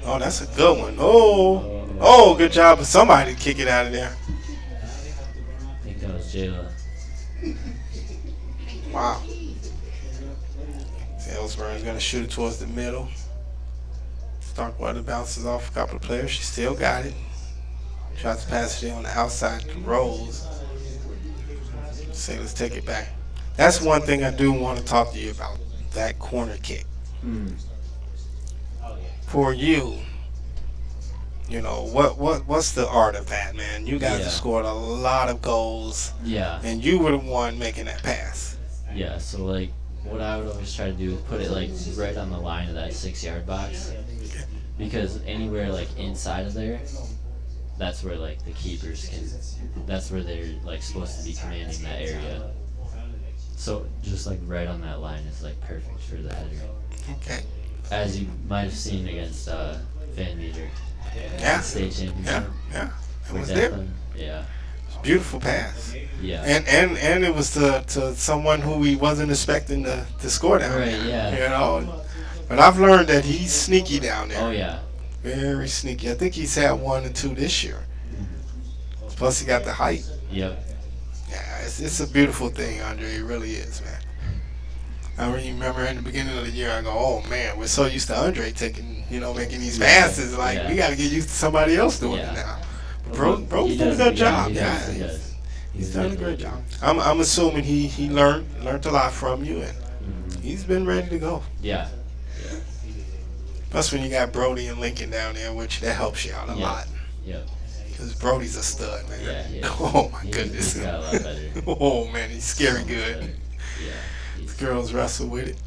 Oh, that's a good one. Oh, good job of somebody to kick it out of there. I think that was Jayla. Wow. Ellsbury's going to shoot it towards the middle. Starkweather bounces off a couple of players. She still got it. Tries to pass it on the outside to Rose. Sailors take it back. That's one thing I do want to talk to you about. That corner kick. For you, you know, what's the art of that, man? You guys have scored a lot of goals. Yeah. And you were the one making that pass. Yeah, so like what I would always try to do is put it like right on the line of that 6-yard box. Because anywhere like inside of there, that's where like the keepers that's where they're like supposed to be commanding that area. So just like right on that line is like perfect for the header. Okay. As you might have seen against Van Meter. Yeah. State championship. Yeah. It With was that there. one. Yeah. Beautiful pass. Yeah. And it was to someone who he wasn't expecting to score down Right, there. yeah. You know. But I've learned that he's sneaky down there. Oh yeah. Very sneaky. I think he's had 1 or 2 this year. Plus he got the height. Yep. Yeah, it's a beautiful thing, Andre. It really is, man. I remember in the beginning of the year, I go, oh man, we're so used to Andre making these passes. Like we got to get used to somebody else doing it now. Bro's done a good job. He's done a great job. I'm assuming he learned a lot from you, and he's been ready to go. Yeah. Plus, when you got Brody and Lincoln down there, which that helps you out a lot. Yep. Because Brody's a stud, man. Yeah, he is. Oh my goodness. He's got a lot better. Oh man, he's scary good. Yeah. These girls wrestle with it.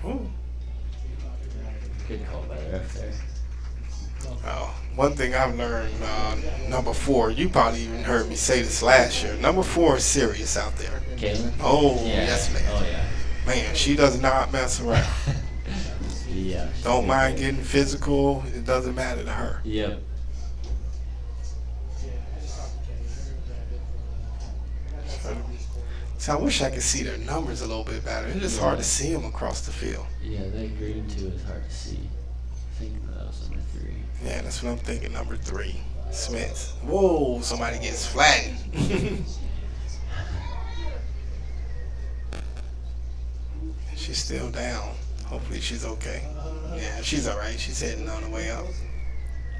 Ooh. Good call by the ref there. One thing I've learned, number 4, you probably even heard me say this last year. Number 4 is serious out there. Caitlin? Oh, Yeah. yes, man. Oh, yeah. Man, she does not mess around. Yeah. Don't mind getting physical. It doesn't matter to her. Yep. So I wish I could see their numbers a little bit better. It's just hard to see them across the field. Yeah, that green too is hard to see. I think that was number 3. Yeah, that's what I'm thinking. Number 3, Smith. Whoa, somebody gets flattened. She's still down. Hopefully she's okay. Yeah, she's all right. She's heading on the way up.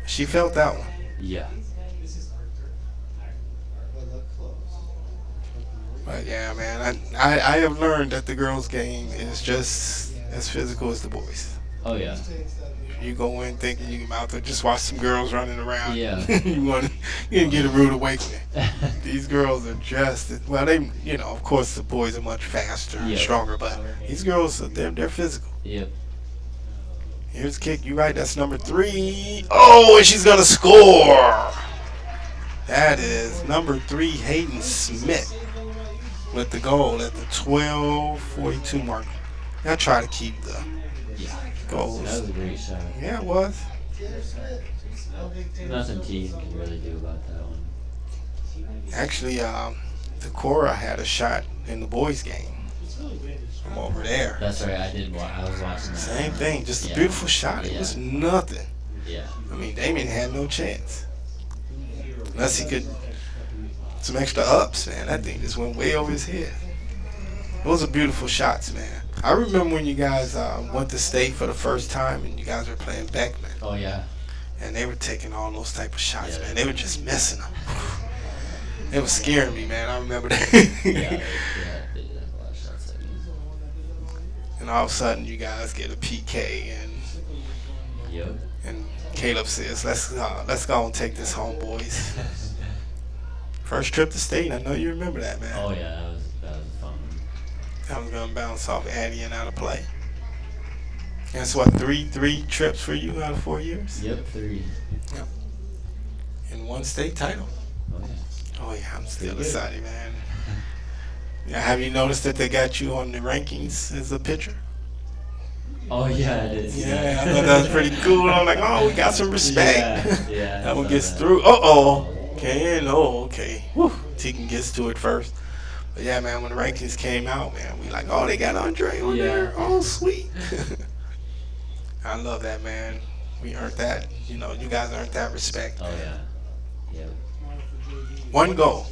She felt that one. Yeah. But yeah, man, I have learned that the girls' game is just as physical as the boys. Oh, yeah. You go in thinking you can out there just watch some girls running around. Yeah. you can get a rude awakening. These girls are just well, of course the boys are much faster and stronger, but these girls they're physical. Yep. Here's a kick. You right? That's number 3. Oh, and she's gonna score. That is number 3, Hayden Smith, with the goal at the 12:42 mark. I try to keep the goals. That was a great shot. Yeah, it was. Nothing Tegan can really do about that one. Actually, the Cora had a shot in the boys' game from over there. That's right. I was watching that. Same thing, just a beautiful shot. It was nothing. Yeah. I mean, Damien had no chance unless he could some extra ups, man. That thing just went way over his head. Those are beautiful shots, man. I remember when you guys went to state for the first time and you guys were playing Beckman. Oh yeah. And they were taking all those type of shots, Yeah. man. They were just missing them. It was scaring me, man. I remember that. Yeah, they did have a lot of shots like that. And all of a sudden, you guys get a PK, Yep. and Caleb says, "Let's go and take this home, boys." First trip to state. I know you remember that, man. Oh yeah, that was fun. I was gonna bounce off Addy and out of play. That's what, three trips for you out of 4 years? Yep, 3. And 1 state title. Oh yeah. Oh yeah, I'm still Pretty good. excited, man. Yeah, have you noticed that they got you on the rankings as a pitcher? Oh yeah, it is. Yeah, I thought that was pretty cool. I'm like, oh, we got some respect. Yeah. That one I gets saw through. Okay, okay. Whew. Tegan gets to it first. But yeah, man, when the rankings came out, man, we like, oh, they got Andre on there. Oh, sweet. I love that, man. We earned that. You know, you guys earned that respect. Oh yeah. Yeah. 1 goal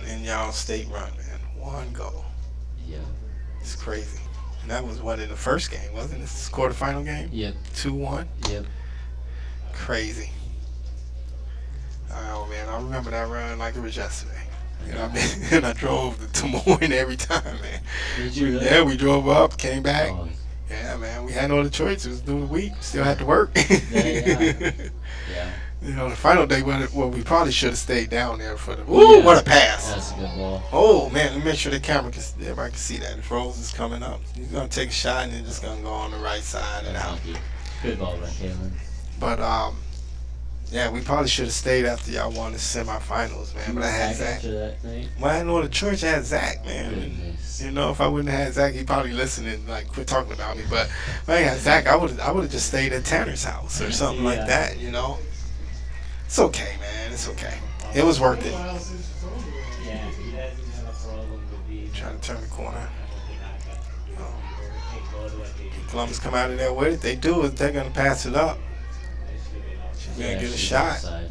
in y'all state run, man. 1 goal. Yeah. It's crazy. And that was what, in the first game, wasn't it? This quarterfinal game? Yep. 2-1. Yep. Crazy. Oh man, I remember that run like it was yesterday. You know what I mean? And I drove to Des Moines every time, man. Did you really? Yeah, we drove up, came back. Oh, Yeah, man, we had no other choice. It was through the week. Still had to work. yeah. You know, the final day, well, we probably should have stayed down there for the. Ooh, Yeah. what a pass! That's a good ball. Oh man, let me make sure the camera everybody can see that. If Rose is coming up, he's gonna take a shot and then just gonna go on the right side and out. Thank you. Good ball by Caitlin. But yeah, we probably should have stayed after y'all won the semifinals, man. But I had Back Zach. after that night. Well, I didn't know the church had Zach, man. And, Goodness. you know, if I wouldn't have had Zach, he'd probably listen and like quit talking about me. But if I ain't had Zach, I would have just stayed at Tanner's house or something like Yeah. that. You know, it's okay, man. It's okay. It was worth it. Well, since you told me that. Yeah, he doesn't have a problem with the. Trying to turn the corner. Oh. Columbus come out of there with it. They do it. They're gonna pass it up. She's gonna get a she's shot. outside.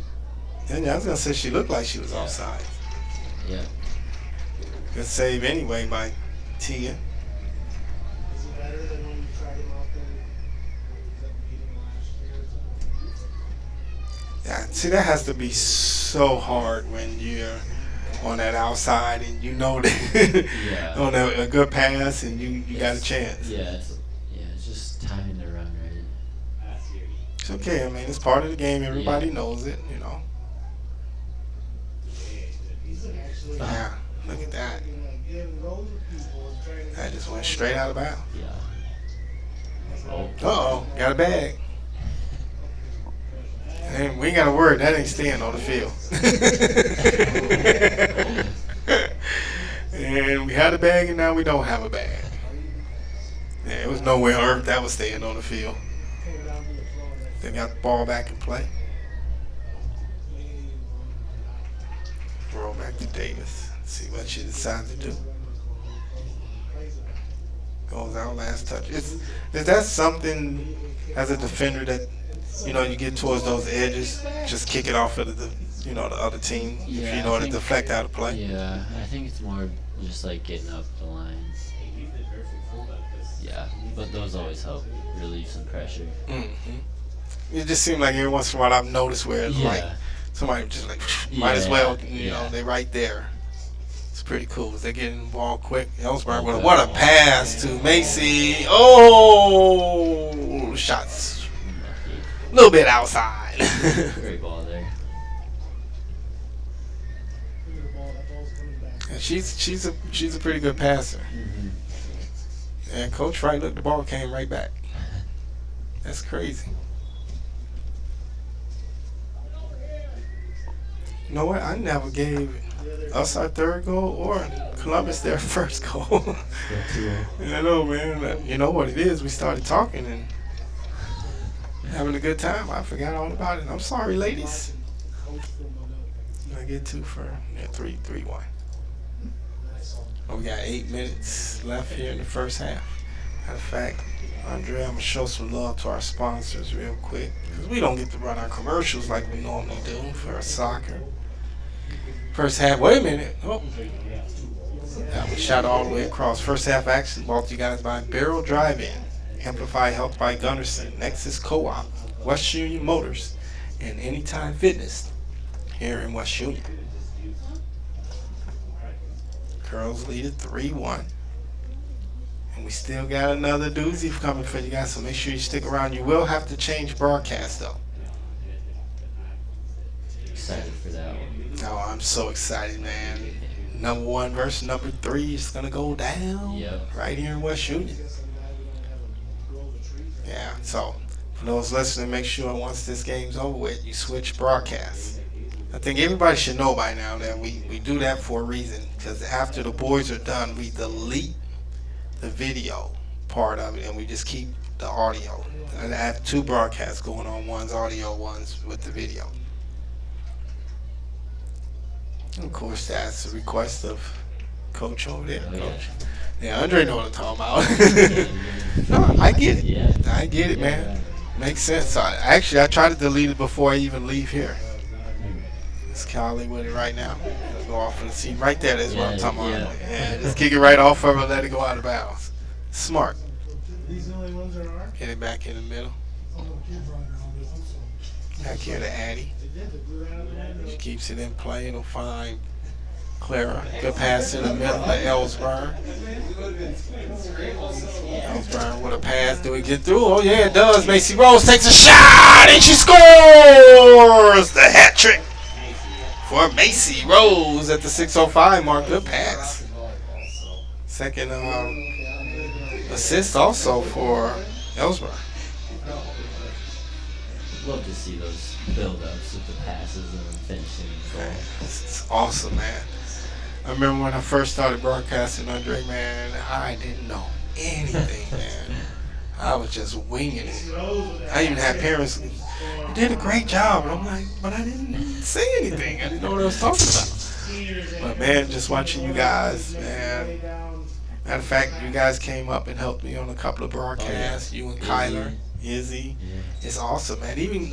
Yeah, I was gonna say she looked like she was Yeah. offside. Yeah. Good save anyway by Tia. Is it better than when you tried him out there? Was that beating last year? Yeah, see, that has to be so hard when you're on that outside and you know that Yeah. on a good pass and you got a chance. Yeah. It's just timing the run right. It's okay. I mean, it's part of the game. Everybody knows it, you know. Actually, Yeah, look at that. getting older people and trying to. That just went straight out of bounds. Yeah. Oh. Uh-oh, got a bag. And we ain't got a word. That ain't staying on the field. And we had a bag, and now we don't have a bag. Yeah, it was nowhere on earth that was staying on the field. Came down to the floor. They got the ball back in play. Throw back to Davis. See what she decides to do. Goes out last touch. Is that something as a defender that, you know, you get towards those edges, just kick it off of the other team, if Yeah, you know I to think- deflect out of play? Yeah, I think it's more just like getting up the line. Yeah, but those always help relieve some pressure. It just seems like every once in a while I've noticed where it's like Yeah, somebody just like might as well, you know, Yeah. they right there. It's pretty cool. They're getting the ball quick. Ellsberg, Oh, what a good. pass to Macy. Oh, shots lucky. a little bit outside. Great ball there. Look at the ball. That ball's coming back. And she's a pretty good passer. And Coach Wright, look, the ball came right back. That's crazy. You know what? I never gave us our third goal or Columbus their first goal. Still 2-0. I know, man. You know what it is? We started talking and having a good time. I forgot all about it. I'm sorry, ladies. Coach from I get 2 for 3-1. Oh, we got 8 minutes left here in the first half. Matter of fact, Andre, I'm gonna show some love to our sponsors real quick because we don't get to run our commercials like we normally do for soccer. First half. Wait a minute. Oh, that was shot all the way across. First half action brought to you guys by Barrel Drive-In, Amplify Health by Gunderson, Nexus Co-op, West Union Motors, and Anytime Fitness here in West Union. Girls lead it 3-1. And we still got another doozy coming for you guys, so make sure you stick around. You will have to change broadcast though. Excited for that one. Oh, I'm so excited, man. Number 1 versus number 3 is gonna go down right here in West Union. Yeah, so for those listening, make sure once this game's over with, you switch broadcasts. I think everybody should know by now that we do that for a reason, because after the boys are done, we delete the video part of it and we just keep the audio. And I have 2 broadcasts going on, one's audio, one's with the video. And of course, that's a request of Coach over there. Coach. Yeah, Andre know what I'm talking about. No, I get it. Yeah. I get it, man. Makes sense. I try to delete it before I even leave here. It's Kylie with it right now. It'll go off in the seat. Right there, that's what I'm talking about. Yeah, just kick it right off of her, let it go out of bounds. Smart. These the only ones that are? Get it back in the middle. Back here to Addie. She keeps it in play. It'll find Clara. Good pass in the middle to Ellsburn. Ellsburn with a pass. Do it get through? Oh, yeah, it does. Macy Rose takes a shot, and she scores the hat trick for Macy Rose at the 6:05 mark. Good pass. Second assist also for Ellsburn. Love to see those build-ups with the passes and then finishing. Man, it's awesome, man. I remember when I first started broadcasting, Andre, man, I didn't know anything, man. I was just winging it. I even had parents, you did a great job. And I'm like, but I didn't say anything. I didn't know what I was talking about. But, man, just watching you guys, man. Matter of fact, you guys came up and helped me on a couple of broadcasts. You and Kyler, Izzy. It's awesome, man. Even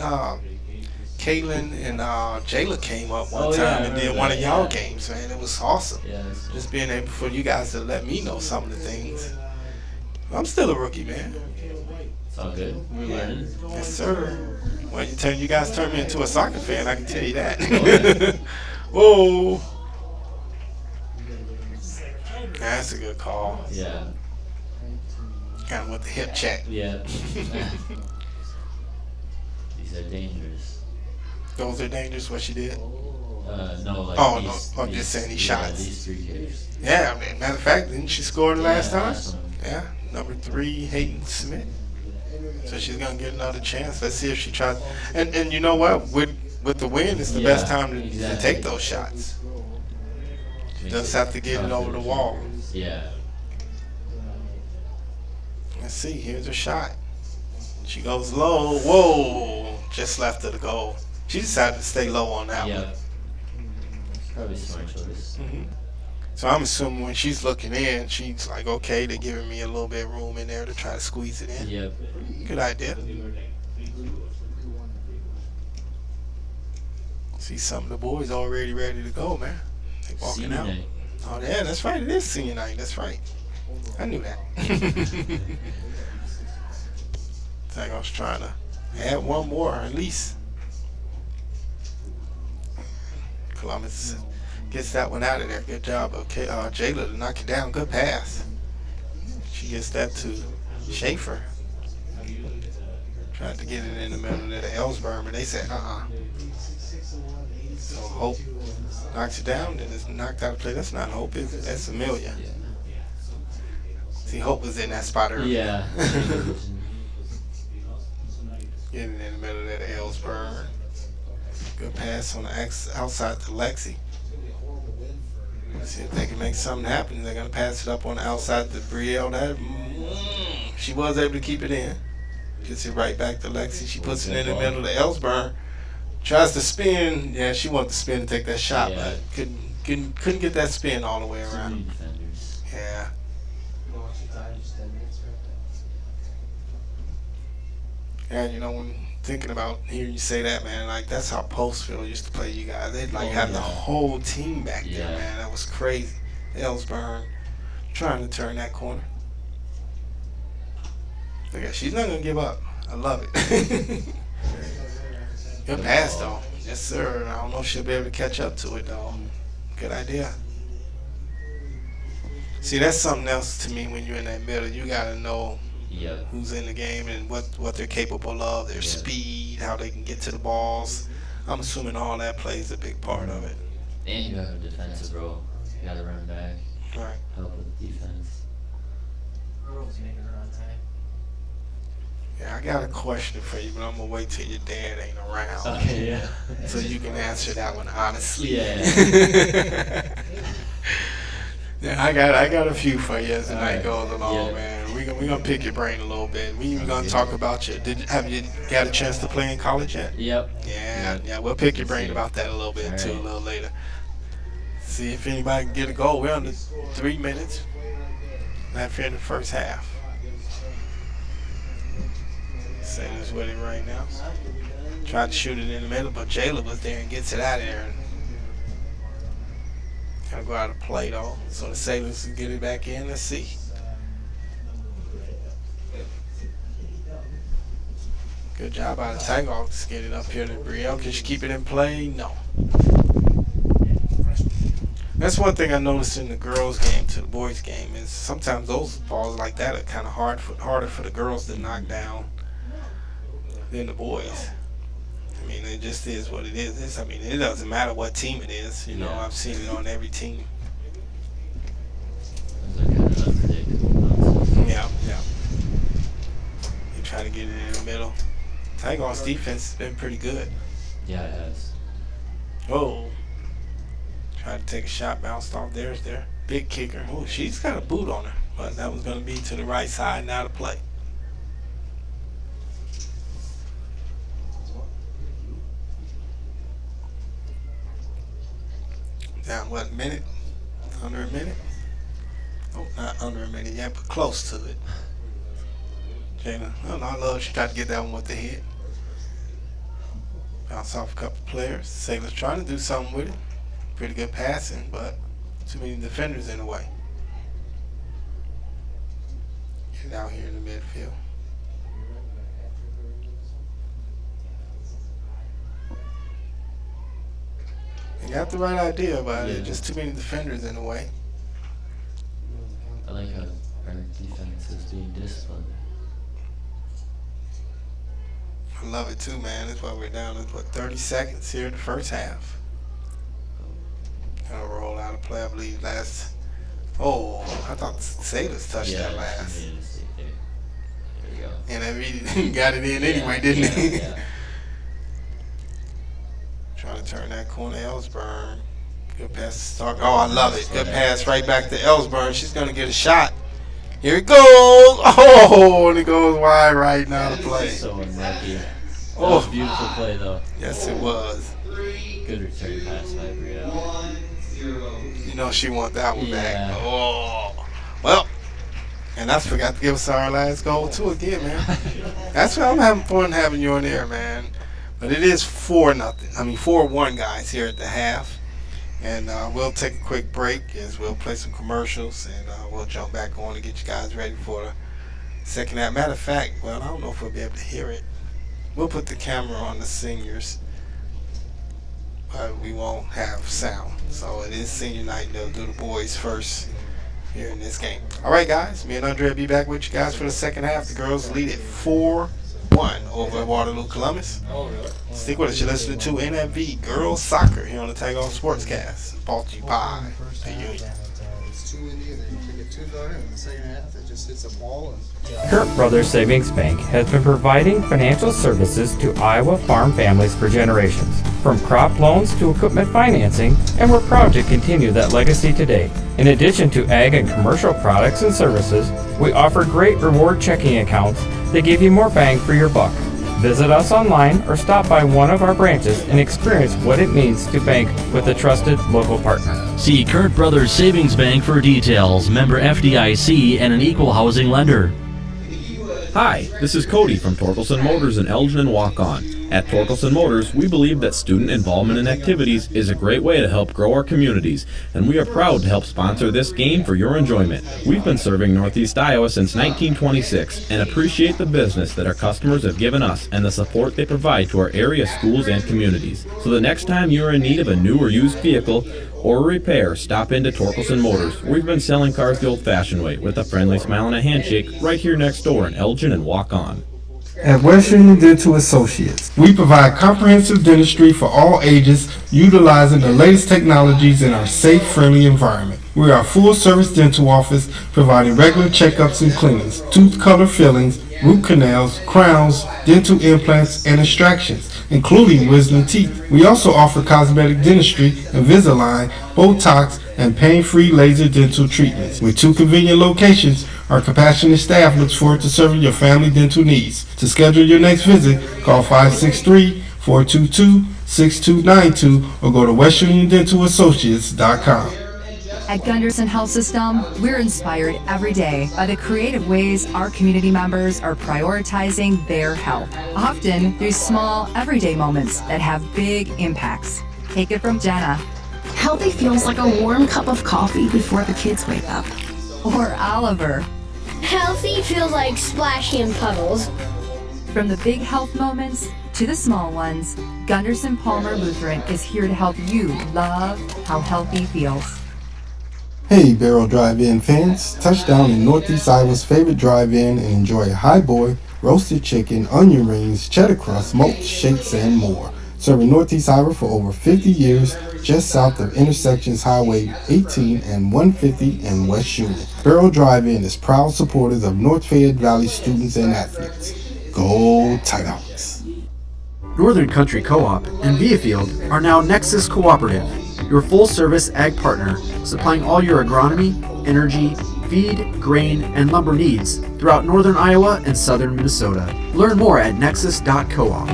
Caitlin and Jayla came up one time and did one of y'all games, man. It was awesome. Yeah, just being able for you guys to let me know some of the things. I'm still a rookie, man. it's all good. We're learning. Yes, sir. Well, you guys turned me into a soccer fan, I can tell you that. Whoa. That's a good call. Yeah. Kind of with the hip check. Yeah. These are dangerous. Those are dangerous, what she did? No, like Oh, these, no, I'm just saying these shots. These 3 kicks. Yeah, I mean, matter of fact, didn't she score the last time? Last one. Yeah, number 3, Hayden Smith. So she's gonna get another chance. Let's see if she tries. And you know what? With the win, it's the best time to take those shots. She just have to get it over the wall. Yeah. Let's see. Here's her shot. She goes low. Whoa! Just left of the goal. She decided to stay low on that Yeah. one. Probably a smart choice. So I'm assuming when she's looking in, she's like, okay, they're giving me a little bit of room in there to try to squeeze it in. Yep. Good idea. See, some of the boys already ready to go, man. They walking Senior out. night. Oh, yeah, that's right. It is senior night. That's right. I knew that. I think I was trying to add one more at least. Columbus gets that one out of there. Good job of Jayla to knock it down. Good pass. She gets that to Schaefer. Tried to get it in the middle of the Ellsburn, but they said, So Hope knocks it down, then it's knocked out of play. That's not Hope, is it? That's Amelia. See, Hope was in that spot earlier. Yeah. Getting in the middle of that Ellsburn. Good pass on the outside to Lexi. See if they can make something happen. They're going to pass it up on the outside to Brielle. She was able to keep it in. Gets it right back to Lexi. She puts it in the middle of the Ellsburn. Tries to spin. Yeah, she wanted to spin and take that shot, but couldn't get that spin all the way around. Defenders. Yeah. And you know, when thinking about hearing you say that, man. Like that's how Postville used to play you guys. They'd like Oh, have the yeah. whole team back there, Yeah. man. That was crazy. Ellsburn trying to turn that corner. Look at, she's not gonna give up. I love it. Good pass though. Yes, sir. I don't know if she'll be able to catch up to it though. Good idea. See, that's something else to me when you're in that middle. You gotta know Yeah. who's in the game and what they're capable of, their speed, how they can get to the balls. I'm assuming all that plays a big part of it. And you have a defensive role. You gotta run back, Right. help with the defense. Girls making her on time. Yeah, I got a question for you, but I'm gonna wait till your dad ain't around. Okay, yeah. So you can answer that one honestly. Yeah. Yeah, I got a few for you as the night Alright. goes along, Yeah. man. We gonna pick your brain a little bit. We even gonna talk about you. Have you got a chance to play in college yet? Yep. Yeah, we'll pick your brain about that a little bit too, a little later. See if anybody can get a goal. We're under 3 minutes. After in the first half. Sailor's with it right now. Tried to shoot it in the middle, but Jayla was there and gets it out of there. Gotta go out of play though, so the Sailors can get it back in. Let's see. Good job out of Tigers to get it up here to Brielle. Can she keep it in play? No. That's one thing I noticed in the girls' game to the boys' game is sometimes those balls like that are kind of harder for the girls to knock down than the boys. I mean, it just is what it is. I mean, it doesn't matter what team it is. You know, Yeah. I've seen it on every team. Those are kind of unpredictable bounces. Yeah. You try to get it in the middle. Tigers' defense has been pretty good. Yeah, it has. Oh. Tried to take a shot, bounced off. There's their big kicker. Oh, she's got a boot on her. But that was going to be to the right side, now to play. Down what, minute? Under a minute? Oh, not under a minute yet, but close to it. Jayla, I love she tried to get that one with the hit. Bounce off a couple players. Sailor's trying to do something with it. Pretty good passing, but too many defenders in the way. Get out here in the midfield. You got the right idea, but Yeah. just too many defenders in the way. I like how our defense is being disciplined. I love it too, man. That's why we're down to 30 seconds here in the first half. Gonna roll out of play, I believe, last. Oh, I thought Sailors touched that He last. made a mistake there. There we go. And he got it in anyway, didn't he? Yeah. Trying to turn that corner, Ellsburn. Good pass to Stark. Oh, I love it. Good pass right back to Ellsburn. She's going to get a shot. Here it goes. Oh, and it goes wide right now to play. So unlucky. That Oh. was a beautiful play though. Yes, it was. Good return pass by Brielle. You know she want that one back. Yeah. Oh. Well, and I forgot to give us our last goal too again, man. That's why I'm having fun having you on there, man. But it is 4-1, guys, here at the half. And we'll take a quick break as we'll play some commercials, and we'll jump back on to get you guys ready for the second half. Matter of fact, well, I don't know if we'll be able to hear it. We'll put the camera on the seniors, but we won't have sound. So it is senior night. They'll do the boys first here in this game. All right, guys. Me and Andre will be back with you guys for the second half. The girls lead at 4-1 over at Waterloo, Columbus. Oh, really? Stick with us. You're listening to NFV Girls Soccer here on the Tag On Sportscast. Brought to you by the Union. It's too windy and they get too far in the second half. It just hits a ball and Kurt Brothers Savings Bank has been providing financial services to Iowa farm families for generations, from crop loans to equipment financing, and we're proud to continue that legacy today. In addition to ag and commercial products and services, we offer great reward checking accounts that give you more bang for your buck. Visit us online or stop by one of our branches and experience what it means to bank with a trusted local partner. See Kurt Brothers Savings Bank for details. Member FDIC and an equal housing lender. Hi, this is Cody from Torkelson Motors in Elgin and Walk-On. At Torkelson Motors, we believe that student involvement in activities is a great way to help grow our communities, and we are proud to help sponsor this game for your enjoyment. We've been serving Northeast Iowa since 1926 and appreciate the business that our customers have given us and the support they provide to our area schools and communities. So the next time you are in need of a new or used vehicle or a repair, stop into Torkelson Motors. We've been selling cars the old-fashioned way with a friendly smile and a handshake right here next door in Elgin and Walk-On. At West Union Dental Associates, we provide comprehensive dentistry for all ages, utilizing the latest technologies in our safe, friendly environment. We are a full-service dental office providing regular checkups and cleanings, tooth color fillings, root canals, crowns, dental implants, and extractions, including wisdom teeth. We also offer cosmetic dentistry, Invisalign, Botox, and pain-free laser dental treatments. With 2 convenient locations, our compassionate staff looks forward to serving your family dental needs. To schedule your next visit, call 563-422-6292 or go to westuniondentalassociates.com. At Gunderson Health System, we're inspired every day by the creative ways our community members are prioritizing their health, often through small, everyday moments that have big impacts. Take it from Jenna. Healthy feels like a warm cup of coffee before the kids wake up. Or Oliver. Healthy feels like splashing in puddles. From the big health moments to the small ones, Gunderson Palmer Lutheran is here to help you love how healthy feels. Hey Barrel Drive-In fans, touchdown in Northeast Iowa's favorite drive-in and enjoy high boy, roasted chicken, onion rings, cheddar crust, smoked shakes, and more. Serving Northeast Iowa for over 50 years, just south of intersections Highway 18 and 150 in West Union. Barrel Drive-In is proud supporters of North Fayette Valley students and athletes. Go Tigers! Northern Country Co-op and Via Field are now Nexus Cooperative, your full-service ag partner, supplying all your agronomy, energy, feed, grain, and lumber needs throughout northern Iowa and southern Minnesota. Learn more at nexus.coop.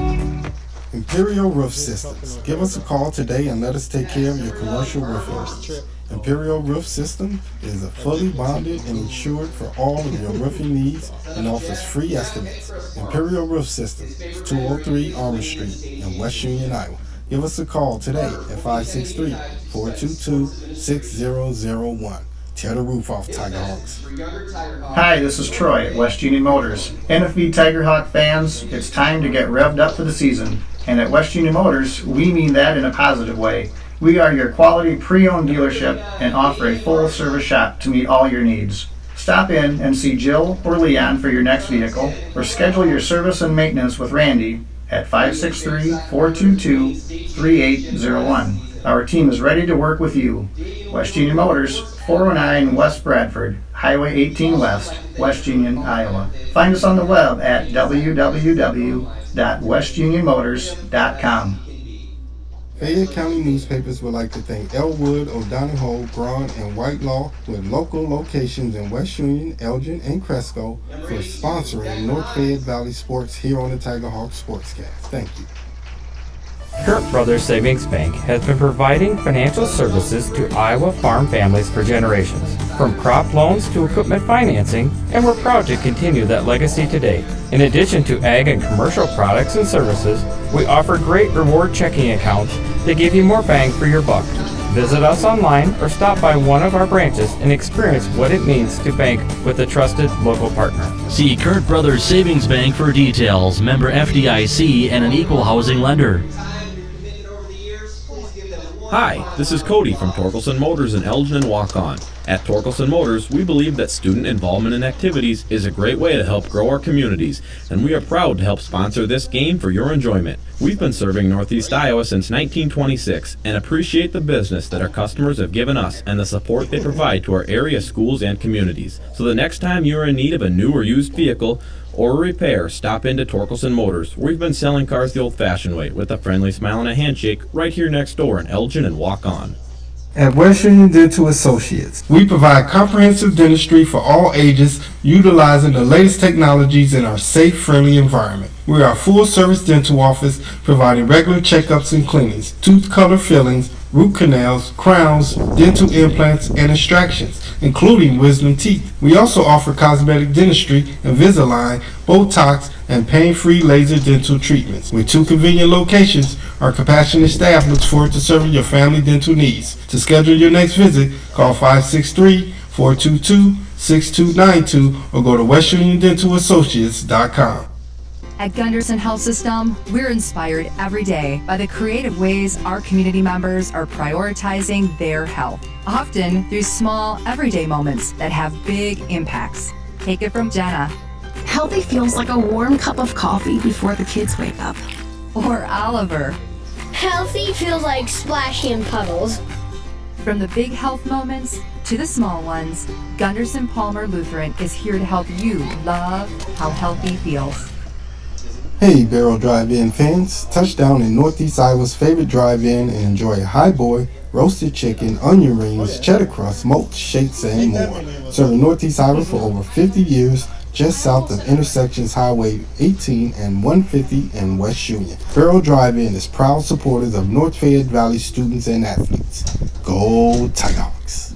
Imperial Roof Systems. Give us a call today and let us take care of your commercial roofing needs. Imperial Roof System is a fully bonded and insured for all of your roofing needs and offers free estimates. Imperial Roof Systems is 203 Armour Street in West Union, Iowa. Give us a call today at 563-422-6001. Tear the roof off, Tigerhawks. Hi, this is Troy at West Union Motors. NFV Tigerhawk fans, it's time to get revved up for the season. And at West Union Motors, we mean that in a positive way. We are your quality pre-owned dealership and offer a full service shop to meet all your needs. Stop in and see Jill or Leon for your next vehicle, or schedule your service and maintenance with Randy at 563-422-3801. Our team is ready to work with you. West Union Motors, 409 West Bradford, Highway 18 West, West Union, Iowa. Find us on the web at www.westunionmotors.com. Fayette County newspapers would like to thank Elwood, O'Donohoe, Braun, and Whitelaw, with local locations in West Union, Elgin, and Cresco, for sponsoring North Fayette Valley Sports here on the Tigerhawk Sportscast. Thank you. Kurt Brothers Savings Bank has been providing financial services to Iowa farm families for generations, from crop loans to equipment financing, and we're proud to continue that legacy today. In addition to ag and commercial products and services, we offer great reward checking accounts that give you more bang for your buck. Visit us online or stop by one of our branches and experience what it means to bank with a trusted local partner. See Kurt Brothers Savings Bank for details. Member FDIC and an equal housing lender. Hi, this is Cody from Torkelson Motors in Elgin and Walk-On. At Torkelson Motors, we believe that student involvement in activities is a great way to help grow our communities, and we are proud to help sponsor this game for your enjoyment. We've been serving Northeast Iowa since 1926 and appreciate the business that our customers have given us and the support they provide to our area schools and communities. So the next time you are in need of a new or used vehicle or a repair, stop into Torkelson Motors. We've been selling cars the old-fashioned way with a friendly smile and a handshake right here next door in Elgin and Walk-On. At West Union Dental Associates, we provide comprehensive dentistry for all ages, utilizing the latest technologies in our safe, friendly environment. We are a full-service dental office providing regular checkups and cleanings, tooth color fillings, root canals, crowns, dental implants, and extractions, including wisdom teeth. We also offer cosmetic dentistry, Invisalign, Botox, and pain-free laser dental treatments. With 2 convenient locations, our compassionate staff looks forward to serving your family dental needs. To schedule your next visit, call 563-422-6292 or go to westuniondentalassociates.com. At Gunderson Health System, we're inspired every day by the creative ways our community members are prioritizing their health, often through small, everyday moments that have big impacts. Take it from Jenna. Healthy feels like a warm cup of coffee before the kids wake up. Or Oliver. Healthy feels like splashing in puddles. From the big health moments to the small ones, Gunderson Palmer Lutheran is here to help you love how healthy feels. Hey Barrel Drive-In fans, touchdown in Northeast Iowa's favorite drive-in and enjoy a high boy, roasted chicken, onion rings, cheddar crust, mulch, shakes, and more. Serving Northeast Iowa for over 50 years, just south of intersections Highway 18 and 150 in West Union. Barrel Drive-In is proud supporters of North Fayette Valley students and athletes. Go Tigers!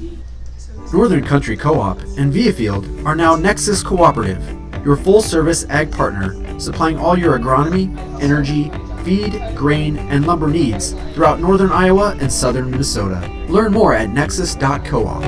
Northern Country Co-op and Viafield are now Nexus Cooperative, your full-service ag partner, supplying all your agronomy, energy, feed, grain, and lumber needs throughout northern Iowa and southern Minnesota. Learn more at nexus.coop.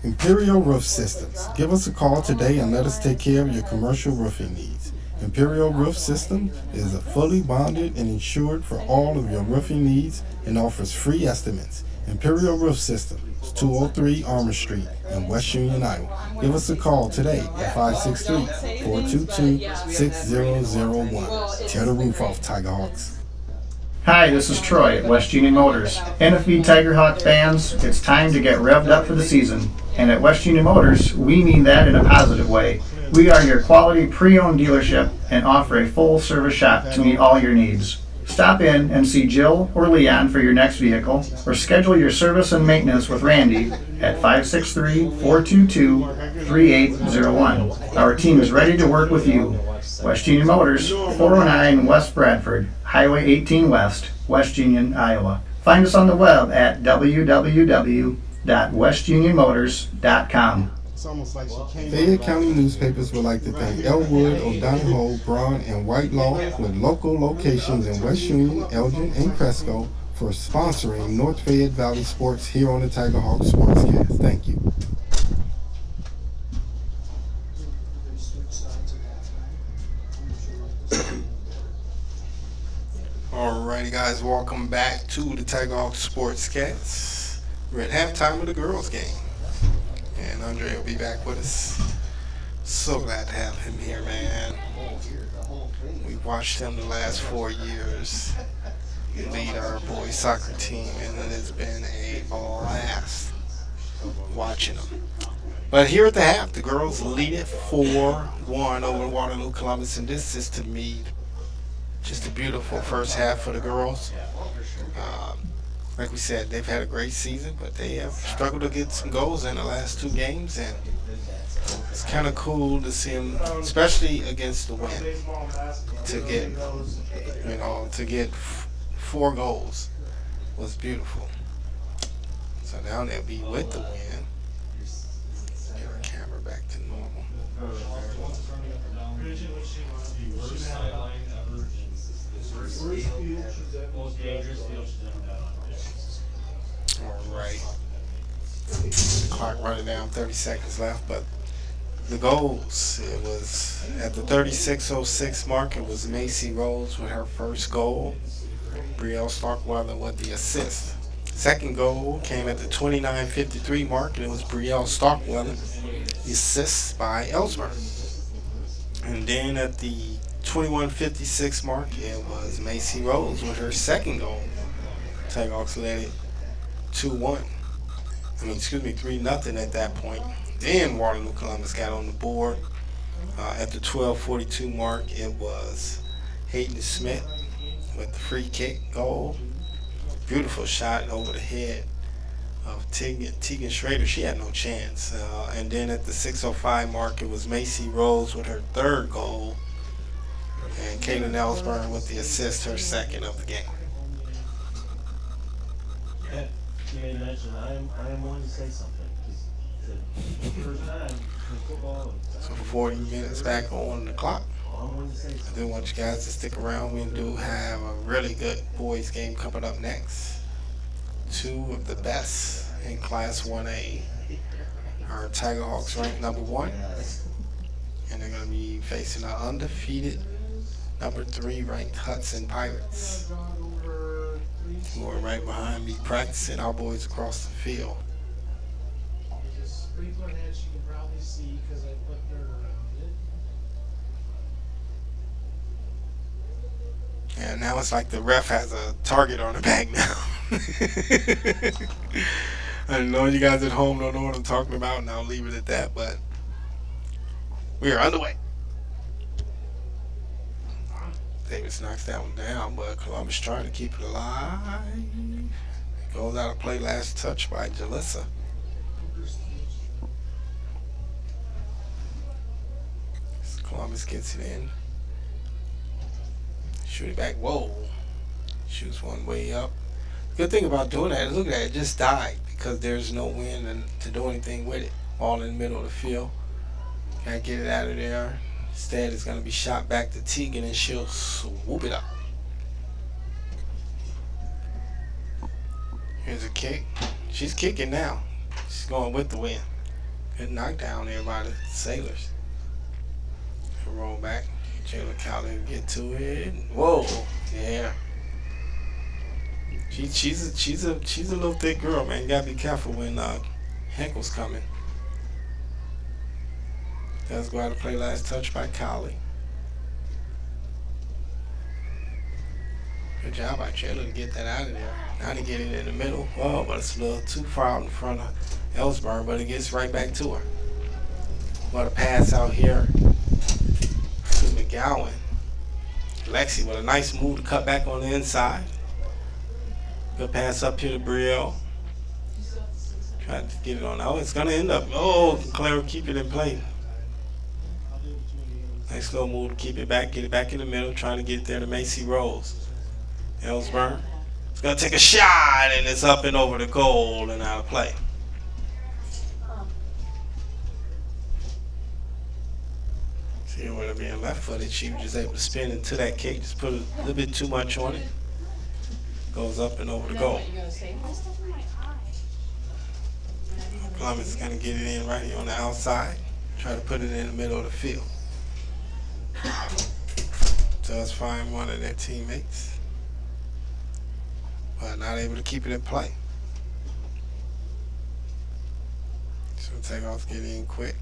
Imperial Roof Systems. Give us a call today and let us take care of your commercial roofing needs. Imperial Roof System is fully bonded and insured for all of your roofing needs and offers free estimates. Imperial Roof System is 203 Armour Street in West Union, Iowa. Give us a call today at 563-422-6001. Tear the roof off, Tigerhawks. Hi, this is Troy at West Union Motors. NFV Tigerhawk fans, it's time to get revved up for the season. And at West Union Motors, we mean that in a positive way. We are your quality pre-owned dealership and offer a full service shop to meet all your needs. Stop in and see Jill or Leon for your next vehicle, or schedule your service and maintenance with Randy at 563-422-3801. Our team is ready to work with you. West Union Motors, 409 West Bradford, Highway 18 West, West Union, Iowa. Find us on the web at www.westunionmotors.com. Fayette County newspapers would like to thank Elwood, O'Donohoe, Braun, and Whitelaw with local locations in West Union, Elgin, and Cresco for sponsoring North Fayette Valley Sports here on the Tigerhawk Sportscast. Thank you. Alrighty guys, welcome back to the Tigerhawk Sportscast. We're at halftime of the girls game. And Andre will be back with us. So glad to have him here, man. We've watched him the last 4 years lead our boys soccer team, and it has been a blast watching them. But here at the half, the girls lead it 4-1 over Waterloo Columbus, and this is, to me, just a beautiful first half for the girls. Like we said, they've had a great season, but they have struggled to get some goals in the last 2 games, and it's kind of cool to see them, especially against the Wind, to get 4 goals was beautiful. So now they'll be with the Wind. Get our camera back to normal. Alright. Clock running down, 30 seconds left, but the goals, it was at the 36:06 mark, it was Macy Rose with her first goal. Brielle Starkweather with the assist. Second goal came at the 29:53 mark, and it was Brielle Starkweather. The assist by Ellsworth. And then at the 21:56 mark, it was Macy Rose with her second goal. Tigerhawks led it 3-0 at that point. Then Waterloo Columbus got on the board. At the 12:42 mark, it was Hayden Smith with the free kick goal. Beautiful shot over the head of Tegan Schrader. She had no chance. And then at the 6:05 mark, it was Macy Rose with her third goal. And Kaylin Ellsburn with the assist, her second of the game. You made mention, I am willing to say something. It's the first time in football. So 40 minutes back on the clock. I'm willing to say I something. do want you guys to stick around. We do have a really good boys game coming up next. Two of the best in Class 1A. Our Tiger Hawks ranked number 1. And they're going to be facing an undefeated number 3 ranked Hudson Pirates, who are right behind me practicing our boys across the field. There's a sprinkler head you can probably see because I put dirt around it. And now it's like the ref has a target on the back now. I know you guys at home don't know what I'm talking about, and I'll leave it at that, but we are underway. Davis knocks that one down, but Columbus trying to keep it alive. It goes out of play, last touch by Jalissa. Columbus gets it in. Shoot it back. Whoa. Shoots one way up. Good thing about doing that is, look at that, it just died because there's no wind and to do anything with it. All in the middle of the field. Gotta get it out of there. Instead, it's gonna be shot back to Tegan and she'll swoop it up. Here's a kick. She's kicking now. She's going with the wind. Good knockdown there by the Sailors. Roll back. Jayla Cowley get to it. Whoa, yeah. She's a little thick girl, man. You gotta be careful when Henkel's coming. Does go out to play, last touch by Cowley. Good job by Jayla to get that out of there. Now to get it in the middle. Whoa, but it's a little too far out in front of Ellsburn, but it gets right back to her. What a pass out here to McGowan. Lexi with a nice move to cut back on the inside. Good pass up here to Brielle. Tried to get it on. Oh, it's going to end up. Oh, Claire keep it in play. Nice little move to keep it back, get it back in the middle, trying to get there to Macy Rose. Ellsburn. It's going to take a shot, and it's up and over the goal and out of play. See, with her being left-footed, she was just able to spin into that kick, just put a little bit too much on it. Goes up and over the goal. Columbus is going to get it in right here on the outside. Try to put it in the middle of the field. Does find one of their teammates, but not able to keep it in play. So Takeoff get in quick.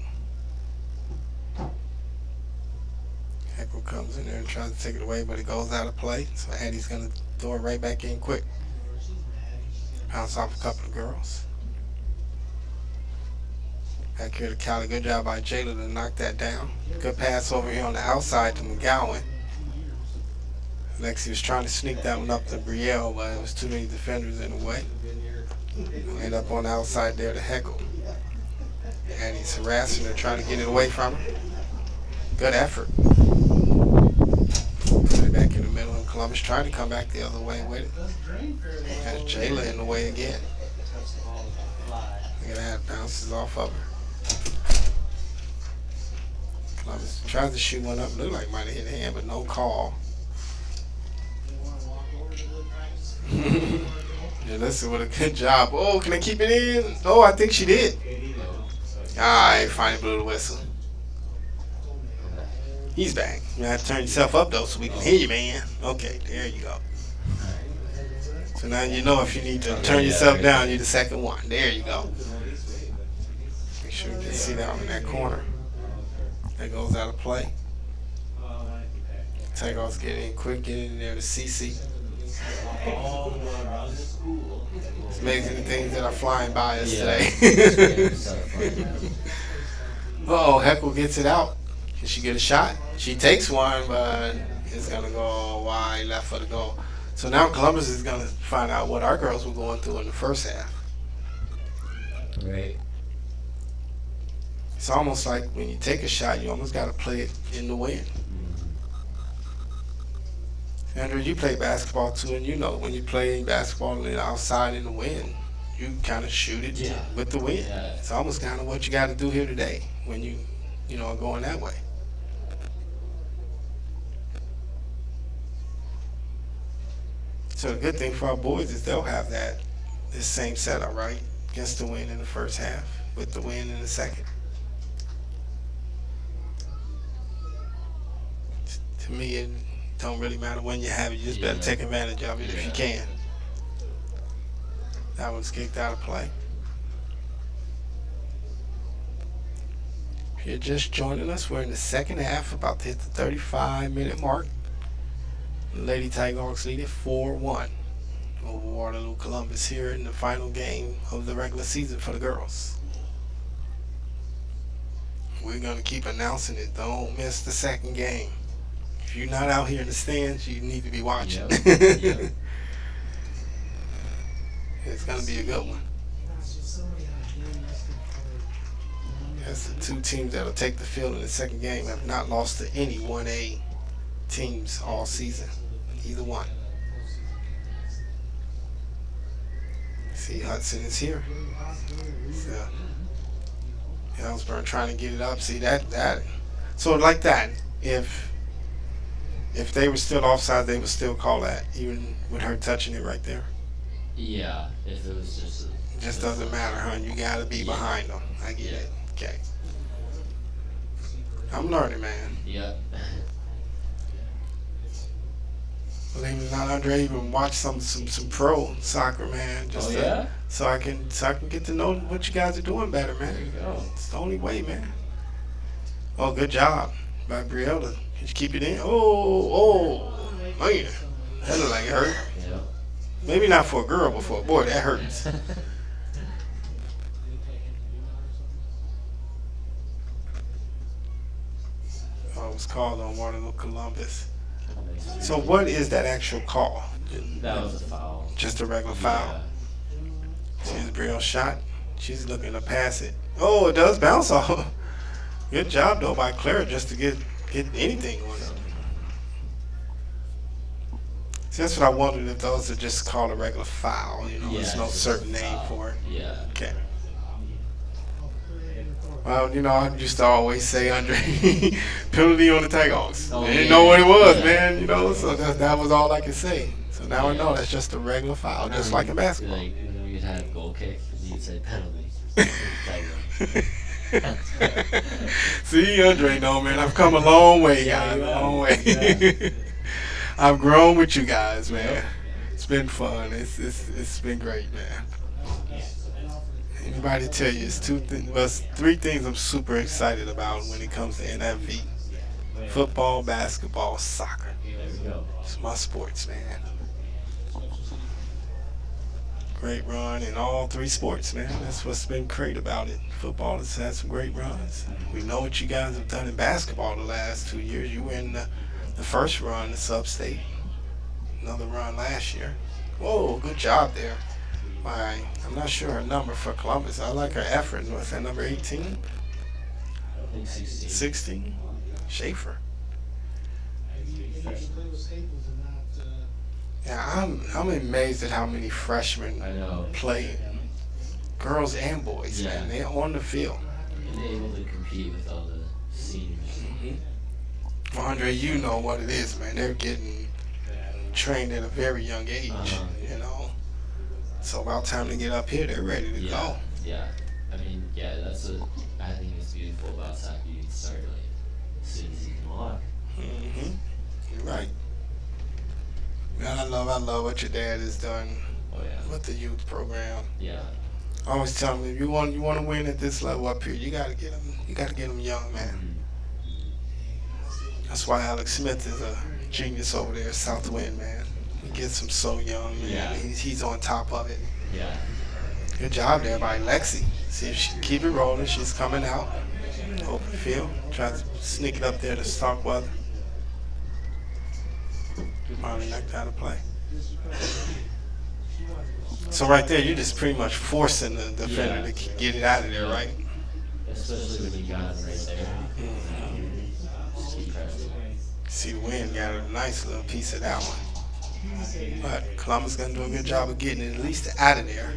Heckle comes in there and tries to take it away, but it goes out of play. So Addie's going to throw it right back in quick. Bounce off a couple of girls. Back here to Cali. Good job by Jayla to knock that down. Good pass over here on the outside to McGowan. Lexi was trying to sneak that one up to Brielle, but it was too many defenders in the way. End up on the outside there to Heckle. And he's harassing her, trying to get it away from her. Good effort. Put it back in the middle, and Columbus trying to come back the other way with it. Has Jayla in the way again. Look at that, bounces off of her. Columbus tries to shoot one up, looked like might have hit hand, but no call. Yeah, listen, what a good job. Oh, can I keep it in? Oh, I think she did. I finally blew the whistle. He's back. You gotta turn yourself up though so we can hear you, man. Okay, there you go. So now you know if you need to turn yourself down, you're the second one. There you go. Make sure you can see that one in that corner. That goes out of play. Takeoff's get in quick, get in there to CC. It's amazing the things that are flying by us today. Uh-oh, Heckle gets it out. Can she get a shot? She takes one, but it's going to go wide left for the goal. So now Columbus is going to find out what our girls were going through in the first half. Right. It's almost like when you take a shot, you almost got to play it in the wind. Andrew, you play basketball too, and you know when you play basketball outside in the wind, you kind of shoot it Yeah. with the wind. Yeah. It's almost kind of what you got to do here today when you know, are going that way. So the good thing for our boys is they'll have this same setup, right? Against the wind in the first half, with the wind in the second. To me, it don't really matter when you have it. You just better take advantage of it if you can. That one's kicked out of play. If you're just joining us, we're in the second half, about to hit the 35-minute mark. The Lady Tigerhawks lead it 4-1 over Waterloo Columbus here in the final game of the regular season for the girls. We're going to keep announcing it. Don't miss the second game. If you're not out here in the stands, you need to be watching. Yep. It's going to be a good one. That's the two teams that will take the field in the second game have not lost to any 1A teams all season. Either one. See, Hudson is here. So, Ellsburn trying to get it up. See that. So like that, if they were still offside, they would still call that, even with her touching it right there. Yeah, if it was just. Just doesn't matter, huh? You gotta be behind them. I get it. Okay. I'm learning, man. Yeah. Believe it or not, Andre, even watch some pro soccer, man. Just so I can get to know what you guys are doing better, man. There you go. It's the only way, man. Oh, good job by Briella. Can you keep it in? Oh, man. That looked like it hurt. Yeah. Maybe not for a girl, but for a boy, that hurts. Oh, it was called on Waterloo Columbus. So what is that actual call? That was a foul. Just a regular foul. She's Brielle's shot. She's looking to pass it. Oh, it does bounce off. Good job though by Clara just to get anything on it. See, that's what I wondered, if those are just called a regular foul. You know, there's no certain name for it. Yeah. Okay. Well, you know, I used to always say, Andre, penalty on the Tigerhawks. Oh, I didn't yeah. know what it was, Yeah. man. You know, so that was all I could say. So now I know that's just a regular foul, just like in basketball. Like, you'd have a goal kick, and you'd say penalty. See, Andre, no, man, I've come a long way, guys, a long way. Yeah. I've grown with you guys, man. It's been fun. It's been great, man. Anybody tell you it's three things I'm super excited about when it comes to NFV: football, basketball, soccer. There we go. It's my sports, man. Great run in all three sports, man. That's what's been great about it. Football has had some great runs. We know what you guys have done in basketball the last 2 years. You were in the first run, the sub-state. Another run last year. Whoa, good job there. I'm not sure her number for Columbus. I like her effort. What's that, number 18? I think 16. 16? Schaefer. Yeah, I'm amazed at how many freshmen play, girls and boys, Yeah. man. They're on the field. And able to compete with all the seniors. Well, Andre, you know what it is, man. They're getting trained at a very young age, you know. So about time to get up here, they're ready to go. Yeah. I mean, that's what I think is beautiful about soccer. You can start like as soon as you can walk. You're right. Man, I love what your dad has done with the youth program. Yeah. I always tell him, if you want to win at this level up here, you gotta get them young, man. That's why Alex Smith is a genius over there at Southwind, man. He gets them so young, man. Yeah. He's on top of it. Yeah. Good job there by Lexi. See if she can keep it rolling. She's coming out. Open field. Try to sneak it up there to Starkweather. Finally knocked out of play. So right there, you're just pretty much forcing the defender to get it out of there, right? Especially when you got it right there. Just keep pressing. See, the wind got a nice little piece of that one. But Columbus gonna do a good job of getting it at least out of there.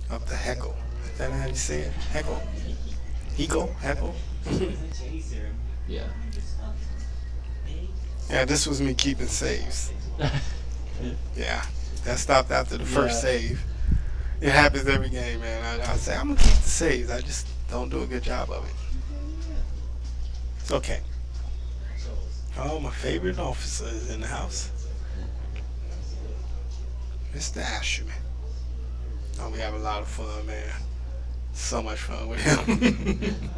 up the Heckle. Is that how you say it? Heckle. Heckle. Yeah. Yeah, this was me keeping saves. Yeah, that stopped after the first save. It happens every game, man. I say, I'm going to keep the saves. I just don't do a good job of it. It's okay. Oh, my favorite officer is in the house. Mr. Asherman. Oh, we have a lot of fun, man. So much fun with him.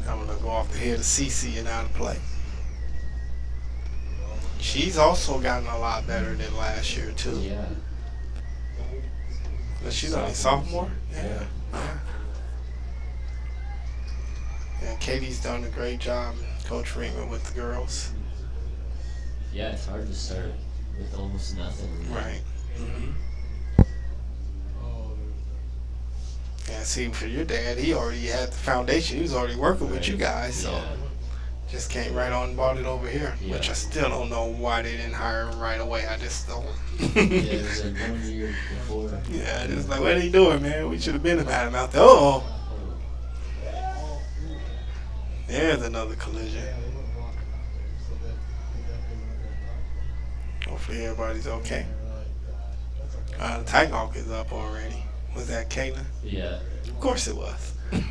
I'm going to go off the head of Cece and out of play. She's also gotten a lot better than last year, too. Yeah. But she's only sophomore? Yeah. Yeah, Katie's done a great job, Coach Reamer, with the girls. Yeah, it's hard to start with almost nothing. Right. Mm-hmm. Yeah, see, for your dad, he already had the foundation. He was already working with you guys, so just came right on and bought it over here, which I still don't know why they didn't hire him right away. I just don't. Yeah, it was like 1 year before. Yeah, it's like, what are they doing, man? We should have been had him out there. Oh, there's another collision. Hopefully everybody's okay. The Tighthawk is up already. Was that Kayla? Yeah. Of course it was. I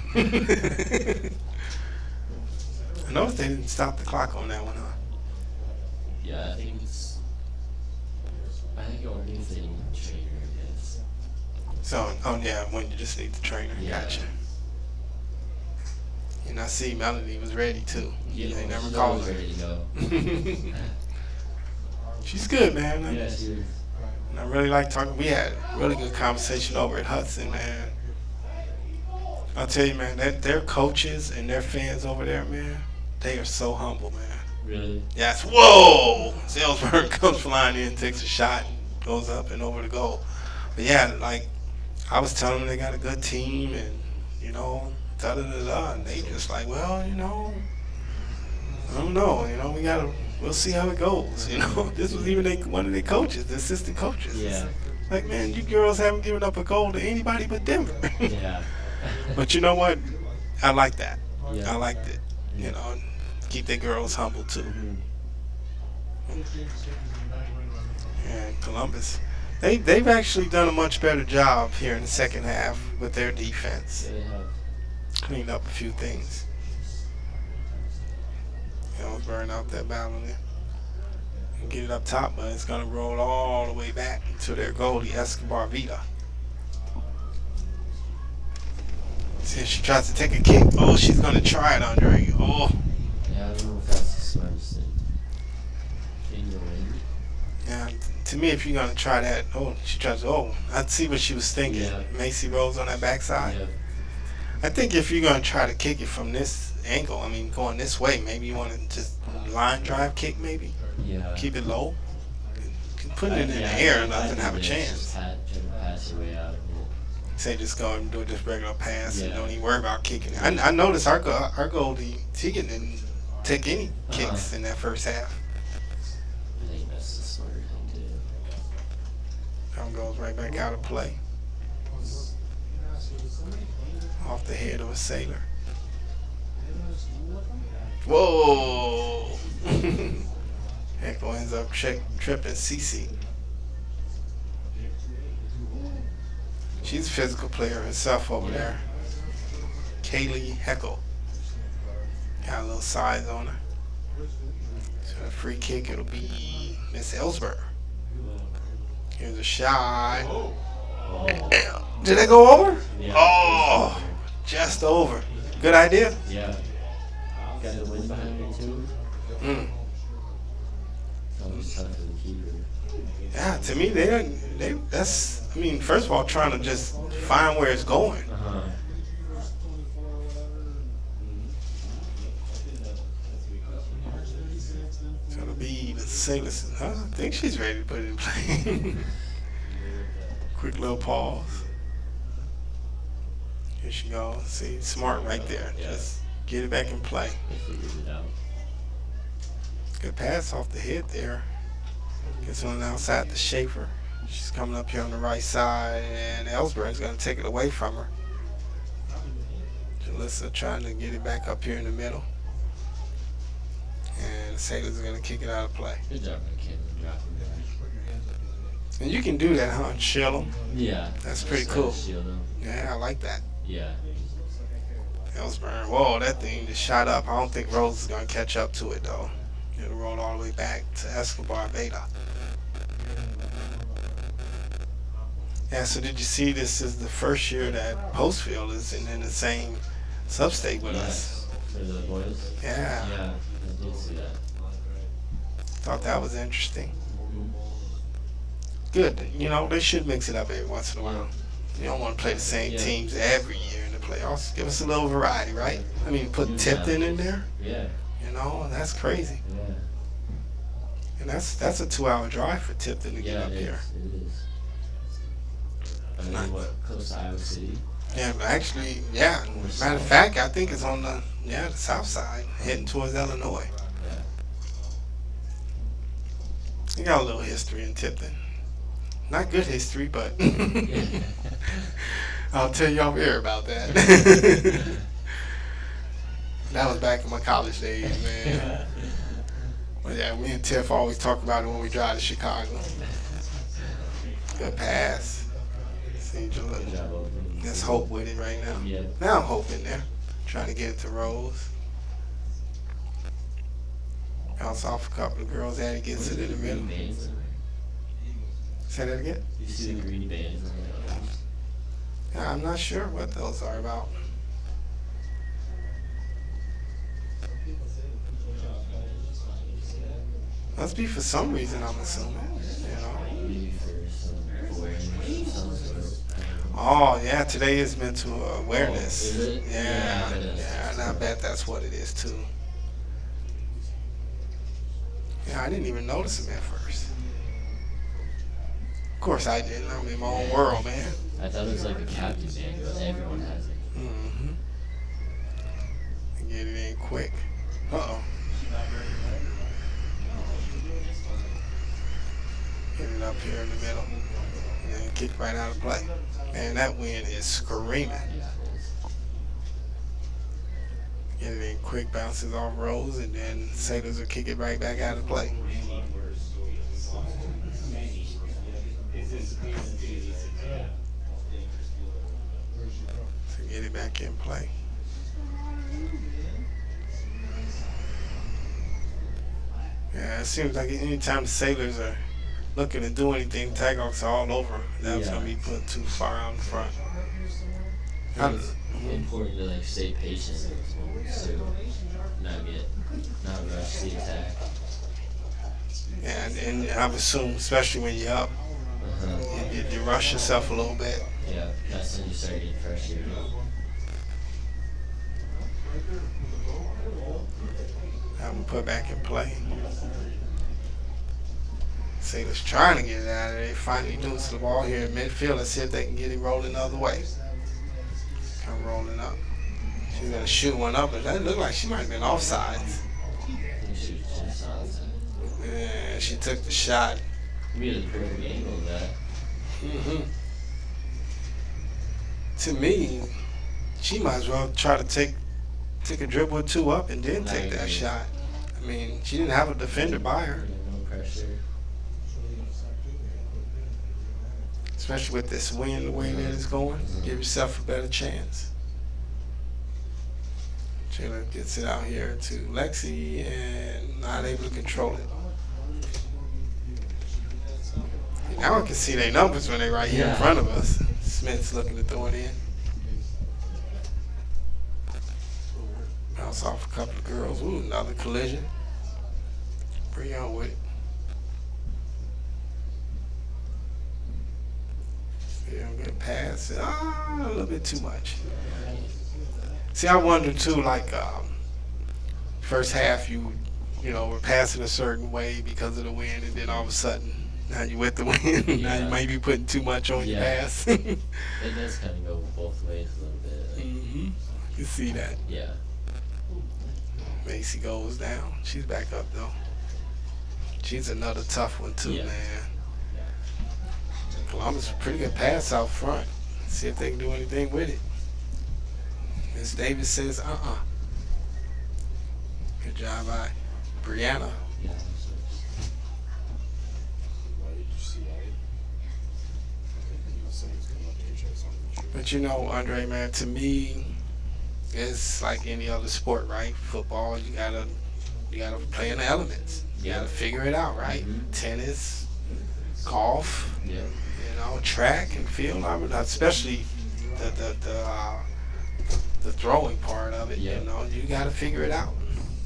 noticed they didn't stop the clock on that one, huh? Yeah, I think it only needs the trainer, I guess. So, yeah, when you just need the trainer. Yeah. Gotcha. And I see Melanie was ready too. Yeah, They never she's called always her. ready to go. She's good, man. Yeah, she is. And I really like talking. We had a really good conversation over at Hudson, man. I'll tell you, man, their coaches and their fans over there, man, they are so humble, man. Really? Yes. Whoa! Salesburg comes flying in, takes a shot, goes up and over the goal. But yeah, like I was telling them, they got a good team, and you know, da-da-da-da, and they just like, well, you know, I don't know, you know, we'll see how it goes, you know. This was even one of their coaches, the assistant coaches. Yeah. Like, man, you girls haven't given up a goal to anybody but Denver. Yeah. But you know what? I like that. Yeah. I liked it. You know, keep their girls humble too. And Columbus, they've actually done a much better job here in the second half with their defense. They have. Cleaned up a few things. You know, burn out that battle there. And get it up top, but it's gonna roll all the way back to their goalie, Escobar Vida. See if she tries to take a kick. Oh, she's gonna try it, Andre. Oh. Yeah, I don't know if that's the smartest thing. In the ring. Yeah, to me, if you're gonna try that, she tries. I'd see what she was thinking. Yeah. Macy Rose on that backside. Yeah. I think if you're gonna try to kick it from this angle, I mean, going this way, maybe you want to just line drive kick, maybe. Yeah. Keep it low. Putting it in the air, nothing have a chance. Try to pass your way out. Say just go and do just regular pass and Yeah. don't even worry about kicking it. I noticed our goalie Tegan didn't take any kicks in that first half. I think that's the smarter thing to do. That goes right back out of play. Off the head of a sailor. Whoa! Echo ends up tripping Cece. She's a physical player herself over there. Kaylee Heckle. Got a little size on her. So the free kick, it'll be Miss Ellsberg. Here's a shot. Did that go over? Yeah. Oh, just over. Good idea? Yeah. Got the wind behind me too. Always tough for the keeper. Yeah, to me, first of all, trying to just find where it's going. So it'll be the Sailors. I think she's ready to put it in play. Quick little pause. Here she goes. See, smart right there. Just get it back in play. They figured it out. Good pass off the head there. Gets on outside the Schaefer. She's coming up here on the right side, and Ellsbury's going to take it away from her. Jalissa trying to get it back up here in the middle. And the Sailors are going to kick it out of play. Good job, Kim. Dropping that. And you can do that, huh? Shield them. Yeah. That's pretty cool. Shield them. Yeah, I like that. Yeah. Ellsbury. Whoa, that thing just shot up. I don't think Rose is going to catch up to it, though. It'll roll all the way back to Escobar Beta. Yeah, so did you see this is the first year that Postfield is in the same sub-state with us? For the boys? Yeah. Yeah, I did see that. Thought that was interesting. Good. You know, they should mix it up every once in a while. You don't want to play the same teams every year in the playoffs. Give us a little variety, right? I mean, put Tipton in there. Yeah. You know, that's crazy. Yeah. And that's a 2-hour drive for Tipton to get up here. It is. I mean, what, close to Iowa City? Yeah, actually, yeah. Matter of fact, I think it's on the south side, heading towards Illinois. You got a little history in Tipton. Not good history, but I'll tell you off air about that. That was back in my college days, man. But yeah, me and Tiff always talk about it when we drive to Chicago. Good pass. See, there's hope with it right now. Yeah. Now I'm hoping there. Trying to get it to Rose. Bounce off a couple of girls and he gets it in the middle. Say that again? You see the green bands? Yeah, I'm not sure what those are about. Must be for some reason, I'm assuming. You know. Oh yeah, today is mental awareness. Oh, is it? Yeah, and I bet that's what it is too. Yeah, I didn't even notice him at first. Of course I didn't. I'm in my own world, man. I thought it was like a captain band, but everyone has it. Mm-hmm. Get it in quick. Uh-oh. Get it up here in the middle. And then kick right out of play. Man, that wind is screaming. Get it in quick, bounces off Rose, and then Sailors will kick it right back out of play. To get it back in play. Yeah, it seems like anytime the Sailors are looking to do anything, Taghawks are all over. That's going to be put too far out in front. It's important to like stay patient in those moments too. Not rush the attack. Yeah, and I would assume, especially when you're up, you rush yourself a little bit. Yeah, that's when you start getting frustrated. Have them put back in play. Sailors trying to get it out of there. They finally lose the ball here in midfield. Let's see if they can get it rolling the other way. Come rolling up. She's going to shoot one up, but that looked like she might have been offsides. Yeah, she took the shot. We had a perfect angle of that. Mm-hmm. To me, she might as well try to take a dribble or two up and then take that shot. I mean, she didn't have a defender by her. No pressure. Especially with this wind the way that it's going. Give yourself a better chance. Taylor gets it out here to Lexi and not able to control it. Now I can see their numbers when they're right here in front of us. Smith's looking to throw it in. Bounce off a couple of girls. Ooh, another collision. Bring on with it. Still good pass. A little bit too much. See, I wonder too, like, first half you were passing a certain way because of the wind, and then all of a sudden, now you're with the wind. Now you might be putting too much on your pass. It does kind of go both ways a little bit. Like, mm-hmm. You see that. Yeah. Macy goes down. She's back up though. She's another tough one too, man. Columbus, pretty good pass out front. See if they can do anything with it. Miss Davis says, Good job by Brianna. Yeah. But you know, Andre, man, to me, it's like any other sport, right? Football, you gotta play in the elements. You gotta figure it out, right? Tennis, golf, Yeah. you know, track and field, I mean, especially the throwing part of it. Yeah. You know, you gotta figure it out.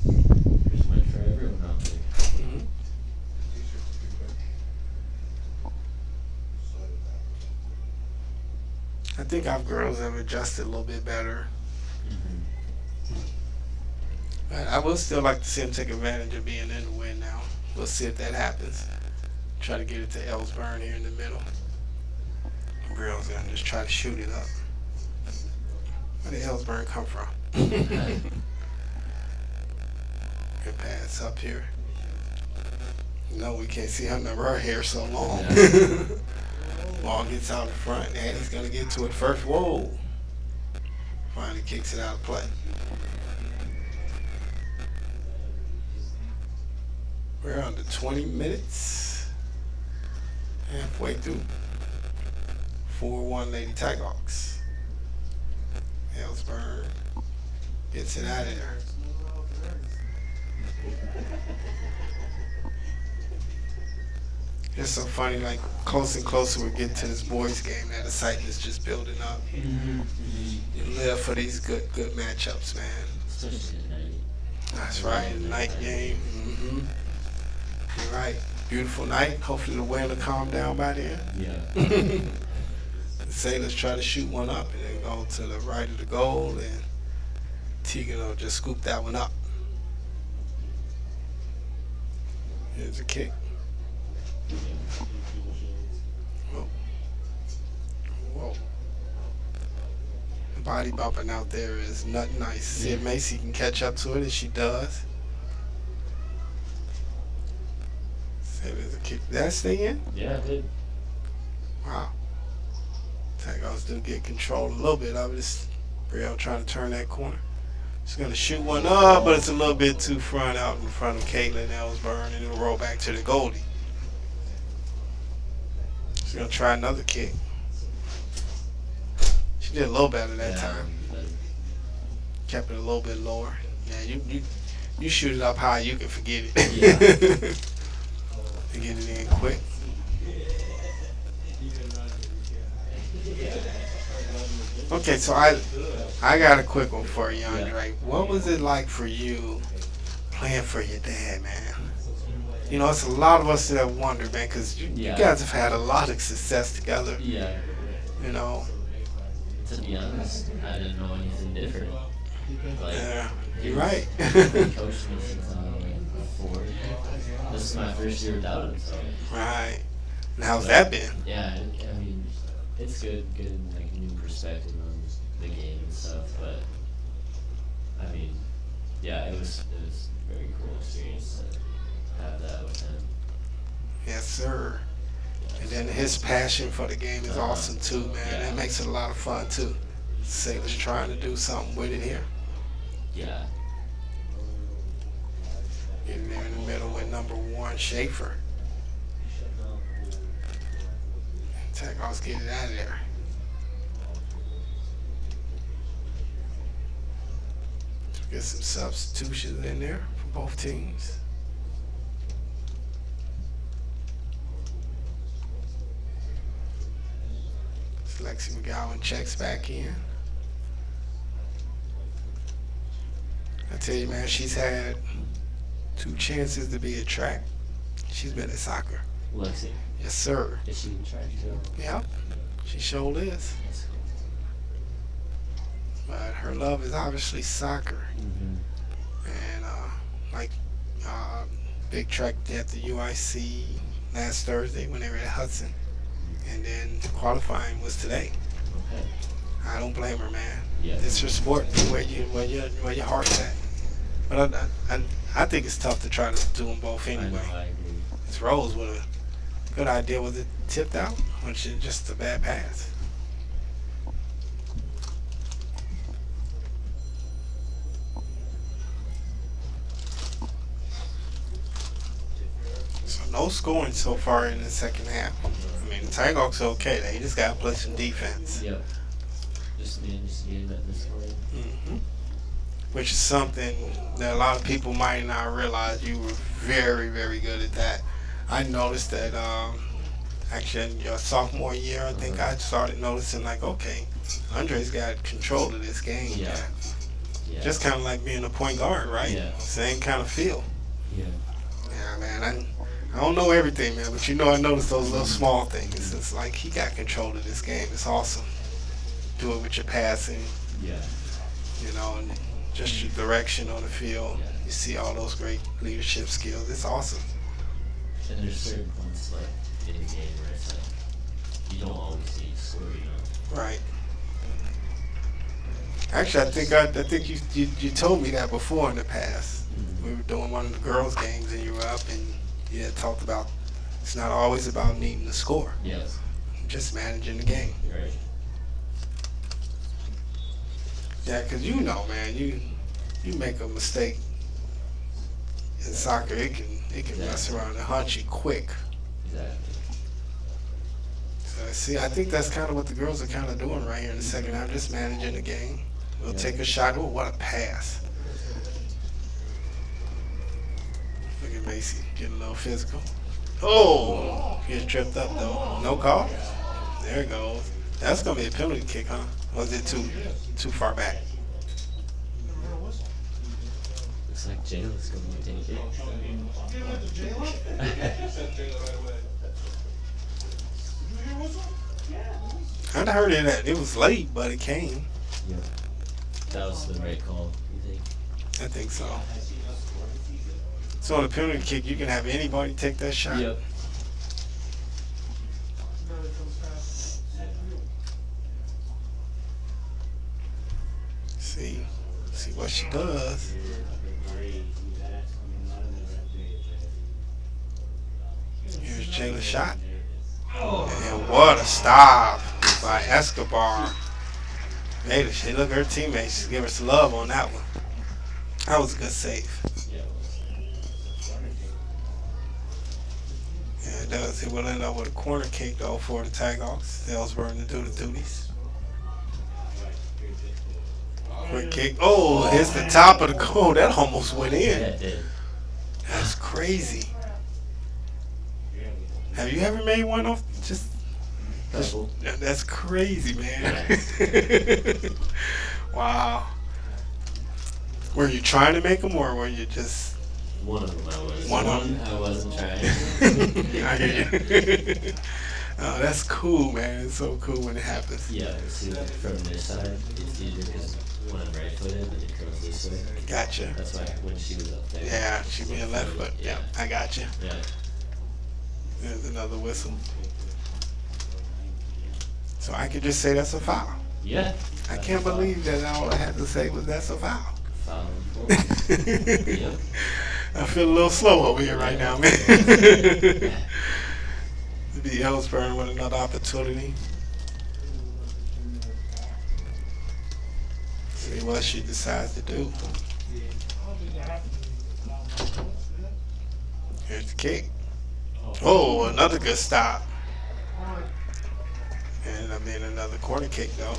It's meant for everyone out there. Mhm. I think our girls have adjusted a little bit better. But I would still like to see them take advantage of being in the win now. We'll see if that happens. Try to get it to Ellsburn here in the middle. Girls gonna just try to shoot it up. Where did Ellsburn come from? Good pass up here. No, we can't see her number. Her hair so long. Ball gets out in front. Annie's gonna get to it first. Whoa! Finally kicks it out of play. We're under 20 minutes. Halfway through. 4-1 Lady Tigehawks. Ellsburn gets it out of there. It's so funny, like closer and closer we get to this boys game, that excitement is just building up. You live for these good matchups, man. Especially at night. That's right, night game. You're right. Beautiful night. Hopefully the wind will calm down by then. Yeah. The Sailors try to shoot one up and then go to the right of the goal, and Tegan will just scoop that one up. Here's a kick. Whoa. Whoa. The body bumping out there is not nice. See if Macy can catch up to it, and she does. See, there's a kick. Did that stay in? Yeah, it did. Wow. Tigers do get control a little bit of it. It's Brielle trying to turn that corner. She's going to shoot one up, but it's a little bit too front out in front of Caitlin Ellsburn, and it'll roll back to the goalie. She's going to try another kick. She did a little better that time. Kept it a little bit lower. Yeah, you shoot it up high, you can forget it. Yeah. To get it in quick. Okay, so I got a quick one for you, Andre. What was it like for you playing for your dad, man? You know, it's a lot of us that wonder, man, because you guys have had a lot of success together. Yeah. You know. To be honest, I didn't know anything different. Like, yeah, you're right. Coached me since I was like 4. This is my first year without him, so. Right. And how's that been? Yeah, I mean, it's good, like new perspective on the game and stuff. But I mean, yeah, it was a very cool experience to have that with him. Yes, sir. And then his passion for the game is awesome too, man. Yeah. That makes it a lot of fun too. Sailors trying to do something with it here. Yeah. Getting there in the middle with number 1, Schaefer. Tigers get it out of there. Get some substitutions in there for both teams. Lexi McGowan checks back in. I tell you, man, she's had 2 chances to be a track. She's been at soccer. Lexi? Yes, sir. Is she in track too? Yep. She sure is. But her love is obviously soccer. And like big track at the UIC last Thursday when they were at Hudson. And then qualifying was today. Okay. I don't blame her, man. Yeah. It's her sport, where your heart's at. But I think it's tough to try to do them both anyway. I know, I agree. It's Rose with good idea. Was it tipped out, or was it just a bad pass? So no scoring so far in the second half. I mean, the Tigers okay. They just got to play some defense. Yep. Just manage to get at this point. Mm-hmm. Which is something that a lot of people might not realize. You were very, very good at that. I noticed that actually in your sophomore year, I think I started noticing like, okay, Andre's got control of this game. Yeah. Yeah. Just kind of like being a point guard, right? Yeah. Same kind of feel. Yeah. Yeah, man. I don't know everything, man, but I noticed those little small things. It's like he got control of this game. It's awesome. Do it with your passing. Yeah. And just your direction on the field. Yeah. You see all those great leadership skills. It's awesome. And there's certain points like in the game where it's like you don't always need to score, Right. Actually, I think you told me that before in the past. Mm-hmm. We were doing one of the girls' games and you were up and you had talked about it's not always about needing to score. Yes. Just managing the game. Right. Yeah, because man, you make a mistake in soccer, it can mess around and hunt you quick. Exactly. So I think that's kind of what the girls are kind of doing right here in the second half, just managing the game. We'll take a shot. Oh, what a pass. Look at Macy getting a little physical. Oh, getting tripped up though. No call. There it goes. That's going to be a penalty kick, huh? Or is it too far back? Looks like Jayla's going to take it. I'd heard it was late, but it came. Yeah. That was the right call, you think? I think so. So on a penalty kick, you can have anybody take that shot? Yep. See what she does. Here's Jayla's shot. And what a stop by Escobar. She look at her teammates. Give her some love on that one. That was a good save. Yeah, it does. It will end up with a corner kick though for the Tigers. Ellsburn to do the duties. Quick kick. Oh, it's the top of the goal. That almost went in. Yeah, it did. That's crazy. Have you ever made one off just that's crazy, man. Wow. Were you trying to make them or were you just one of them I was. One of them? I wasn't trying. I hear you. Oh, that's cool, man. It's so cool when it happens. Yeah, see, from this side, it's easier because when I'm right-footed, and it goes this way. Gotcha. That's why when she was up there. Yeah, she being left foot. Yeah, I gotcha. Yeah. There's another whistle. So I could just say that's a foul. Yeah. I can't believe that all I had to say was that's a foul. Foul. Yep. I feel a little slow over here right now, man. The Ellsburn with another opportunity. See what she decides to do. Here's the kick. Oh, another good stop. And another corner kick though.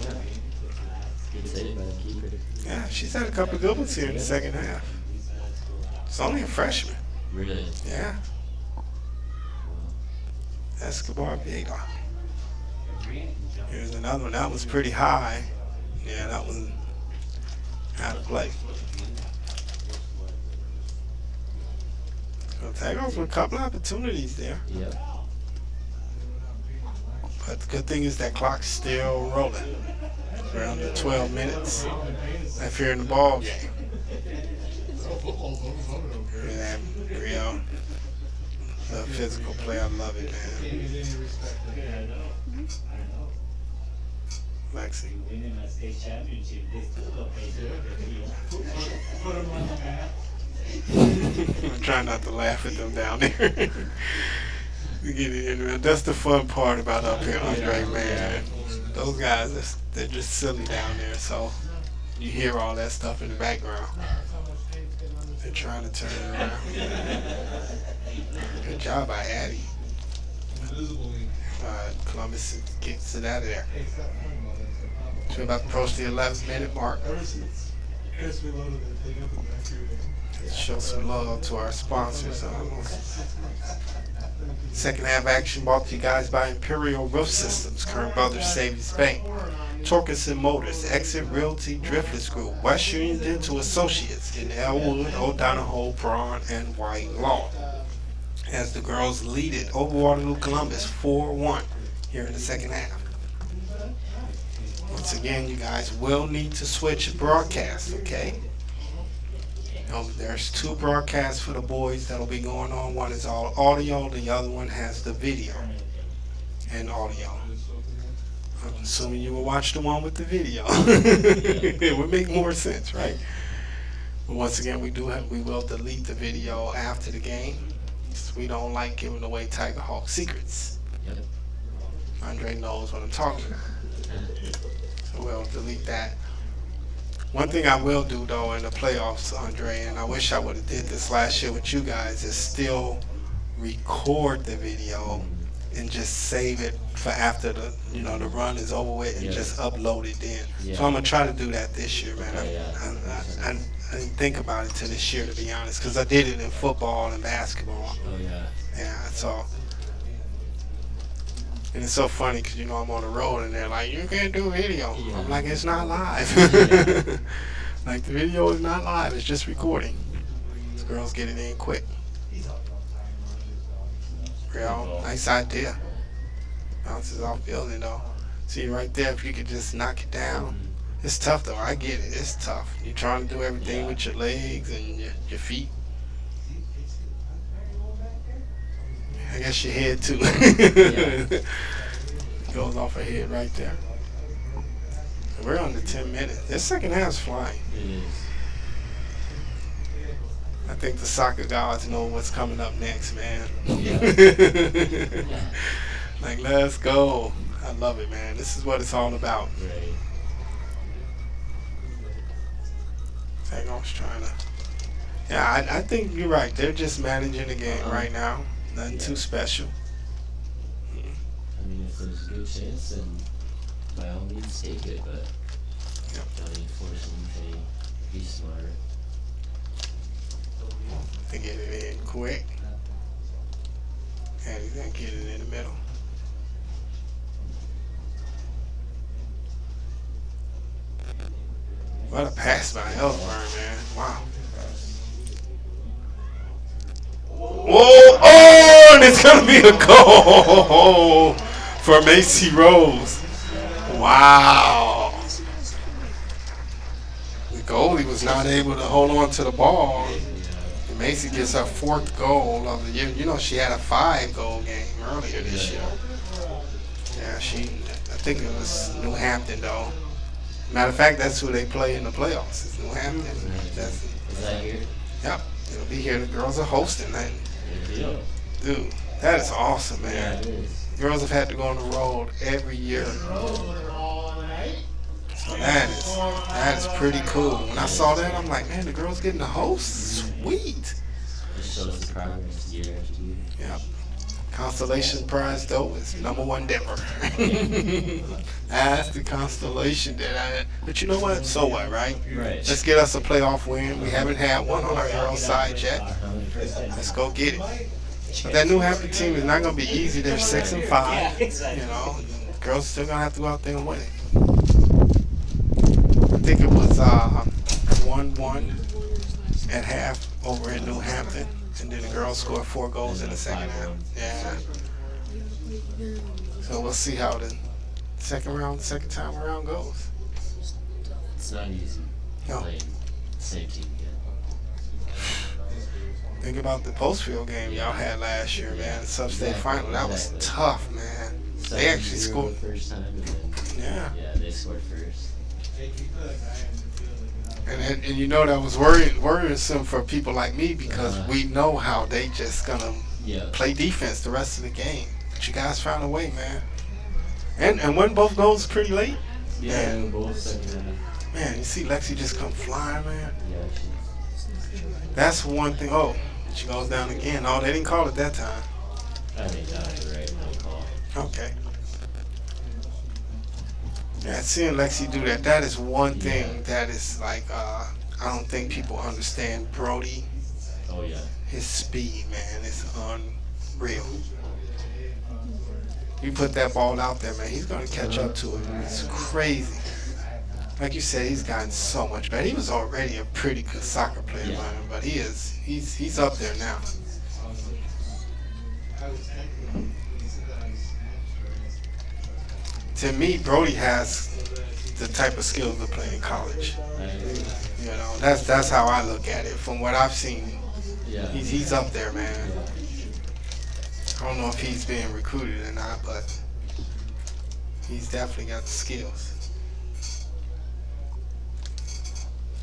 Yeah, she's had a couple of good ones here in the second half. It's only a freshman. Really? Yeah. Escobar Vega. Here's another one. That was pretty high. Yeah, that one out of play. So Tigers with a couple of opportunities there. Yep. But the good thing is that clock's still rolling. We're under 12 minutes. If you're in the ball game. Yeah, Rio. The physical play, I love it, man. Lexi. I'm trying not to laugh at them down there. We get it in, man. That's the fun part about up here, Andre, man. Those guys, they're just silly down there, so you hear all that stuff in the background. They're trying to turn it around. Good job by Addy. Columbus gets it out of there. So we're about to approach the 11-minute mark. Let's show some love to our sponsors. Second half action brought to you guys by Imperial Roof Systems, Kern Brothers Savings Bank, Torkelson Motors, Exit Realty Driftless Group, West Union Dental Associates in Elwood, O'Donohoe, Braun, and White Law. As the girls lead it over Waterloo Columbus 4-1 here in the second half. Once again, you guys will need to switch broadcast, okay? There's two broadcasts for the boys that'll be going on. One is all audio, the other one has the video and audio. I'm assuming you will watch the one with the video. It would make more sense, right? But once again, we will delete the video after the game. We don't like giving away Tiger Hawk secrets. Andre knows what I'm talking about. So we'll delete that. One thing I will do though in the playoffs, Andre, and I wish I would have did this last year with you guys, is still record the video and just save it for after the the run is over with and just upload it then. So I'm gonna try to do that this year, man. I didn't think about it till this year, to be honest, because I did it in football and basketball. Yeah, so. And it's so funny because, I'm on the road and they're like, you can't do video. I'm like, it's not live. Like, the video is not live. It's just recording. These girls get it in quick. Real nice idea. Bounces off building, though. See, right there, if you could just knock it down. It's tough, though. I get it. It's tough. You're trying to do everything with your legs and your feet. I guess your head too. Goes off her head right there. We're under 10 minutes. This second half's flying. It is. I think the soccer gods know what's coming up next, man. Like, let's go. I love it, man. This is what it's all about. Right. Tago's trying to. Yeah, I think you're right. They're just managing the game right now. Nothing too special. I mean, if there's a good chance, then by all means take it, but don't enforce anything. Be smart. They get it in quick. And he's going to get it in the middle. What a pass by Ellsburn, man. Wow. Whoa! Oh, and it's going to be a goal for Macy Rose. Wow. The goalie was not able to hold on to the ball. And Macy gets her 4th goal of the year. She had a 5-goal game earlier this year. Yeah, I think it was New Hampton, though. Matter of fact, that's who they play in the playoffs. It's New Hampton. Is that here? Yep. It'll be here. The girls are hosting that. Dude, that is awesome, man. Yeah, it is. Girls have had to go on the road every year. So that is pretty cool. When I saw that, I'm like, man, the girls getting to host? Sweet. It shows the progress year after year. Yep. Constellation prize, though, is #1 Denver. That's the constellation that I had. But you know what? So what, right? Right. Let's get us a playoff win. We haven't had one on our girls' side yet. Let's go get it. But that New Hampton team is not going to be easy. They're 6-5. Girls still going to have to go out there and win it. I think it was 1-1 at half over in New Hampton. And then the girls scored 4 goals in the second half. Yeah. So we'll see how the second time around goes. It's not easy playing the same team again. Think about the Postfield game y'all had last year, man. The sub-state final. That was tough, man. They actually scored. The first time, and then, yeah, they scored first. And that was worrisome for people like me because we know how they just gonna Yeah. play defense the rest of the game. But you guys found a way, man. And when both goals pretty late. Yeah, Man, both second. man, you see Lexi just come flying, man. Yeah, That's one thing. Oh, she goes down again. Oh, they didn't call it that time. I think that was right. No call. Okay. Yeah, seeing Lexi do that, that is one thing that is like, I don't think people understand Brody. Oh, yeah. His speed, man, is unreal. You put that ball out there, man, he's going to catch up to it. It's crazy. Like you said, he's gotten so much better. He was already a pretty good soccer player, man, but he's up there now. To me, Brody has the type of skills to play in college. You know, that's how I look at it. From what I've seen, he's up there, man. I don't know if he's being recruited or not, but he's definitely got the skills.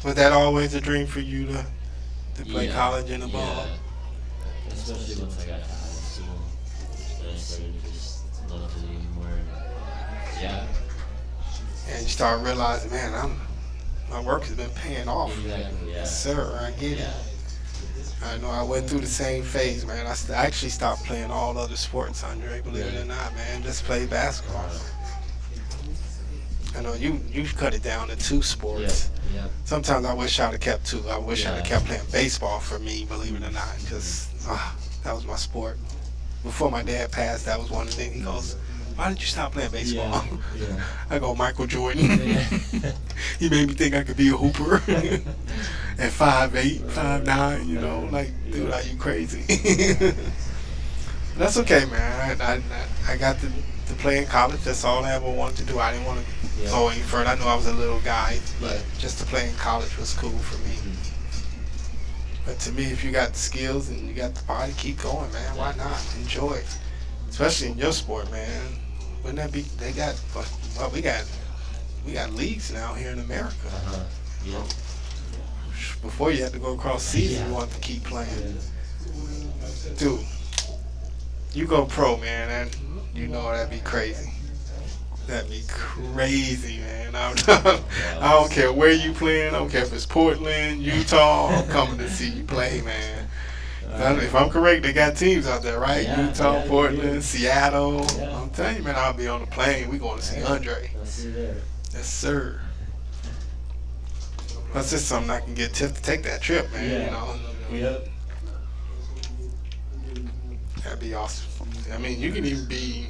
Was that always a dream for you to play college in the ball? Yeah. Especially once I got to high school, then I started to just love the game more. Yeah. And you start realizing, man, my work has been paying off. Exactly, yeah. Yes, sir, I get it. I know I went through the same phase, man. I actually stopped playing all other sports, Andre, believe it or not, man. Just play basketball. I know you cut it down to 2 sports. Yeah. Sometimes I wish I'd have kept 2. I wish I'd have kept playing baseball for me, believe it or not, because that was my sport. Before my dad passed, that was one of the things. He goes, "Why did you stop playing baseball?" Yeah. I go, "Michael Jordan." He made me think I could be a hooper at 5'8", 5'9", you know, like, dude, are you crazy? That's okay, man. I got to play in college. That's all I ever wanted to do. I didn't want to go any further. I knew I was a little guy, but just to play in college was cool for me. But to me, if you got the skills and you got the body, keep going, man. Why not? Enjoy it. Especially in your sport, man. Wouldn't that be, we got leagues now here in America. Yeah. Before you had to go across season, you wanted to keep playing. Dude, you go pro, man, and you know that'd be crazy. That'd be crazy, man. I don't care where you playing. I don't care if it's Portland, Utah. I'm coming to see you play, man. If I'm correct, they got teams out there, right? Utah, Portland, Seattle. I'm telling you, man, I'll be on the plane. We going to see Andre. I'll see you there. Yes, sir. That's just something I can get Tiff to take that trip, man. You know. Yep. That'd be awesome. I mean, you can even be,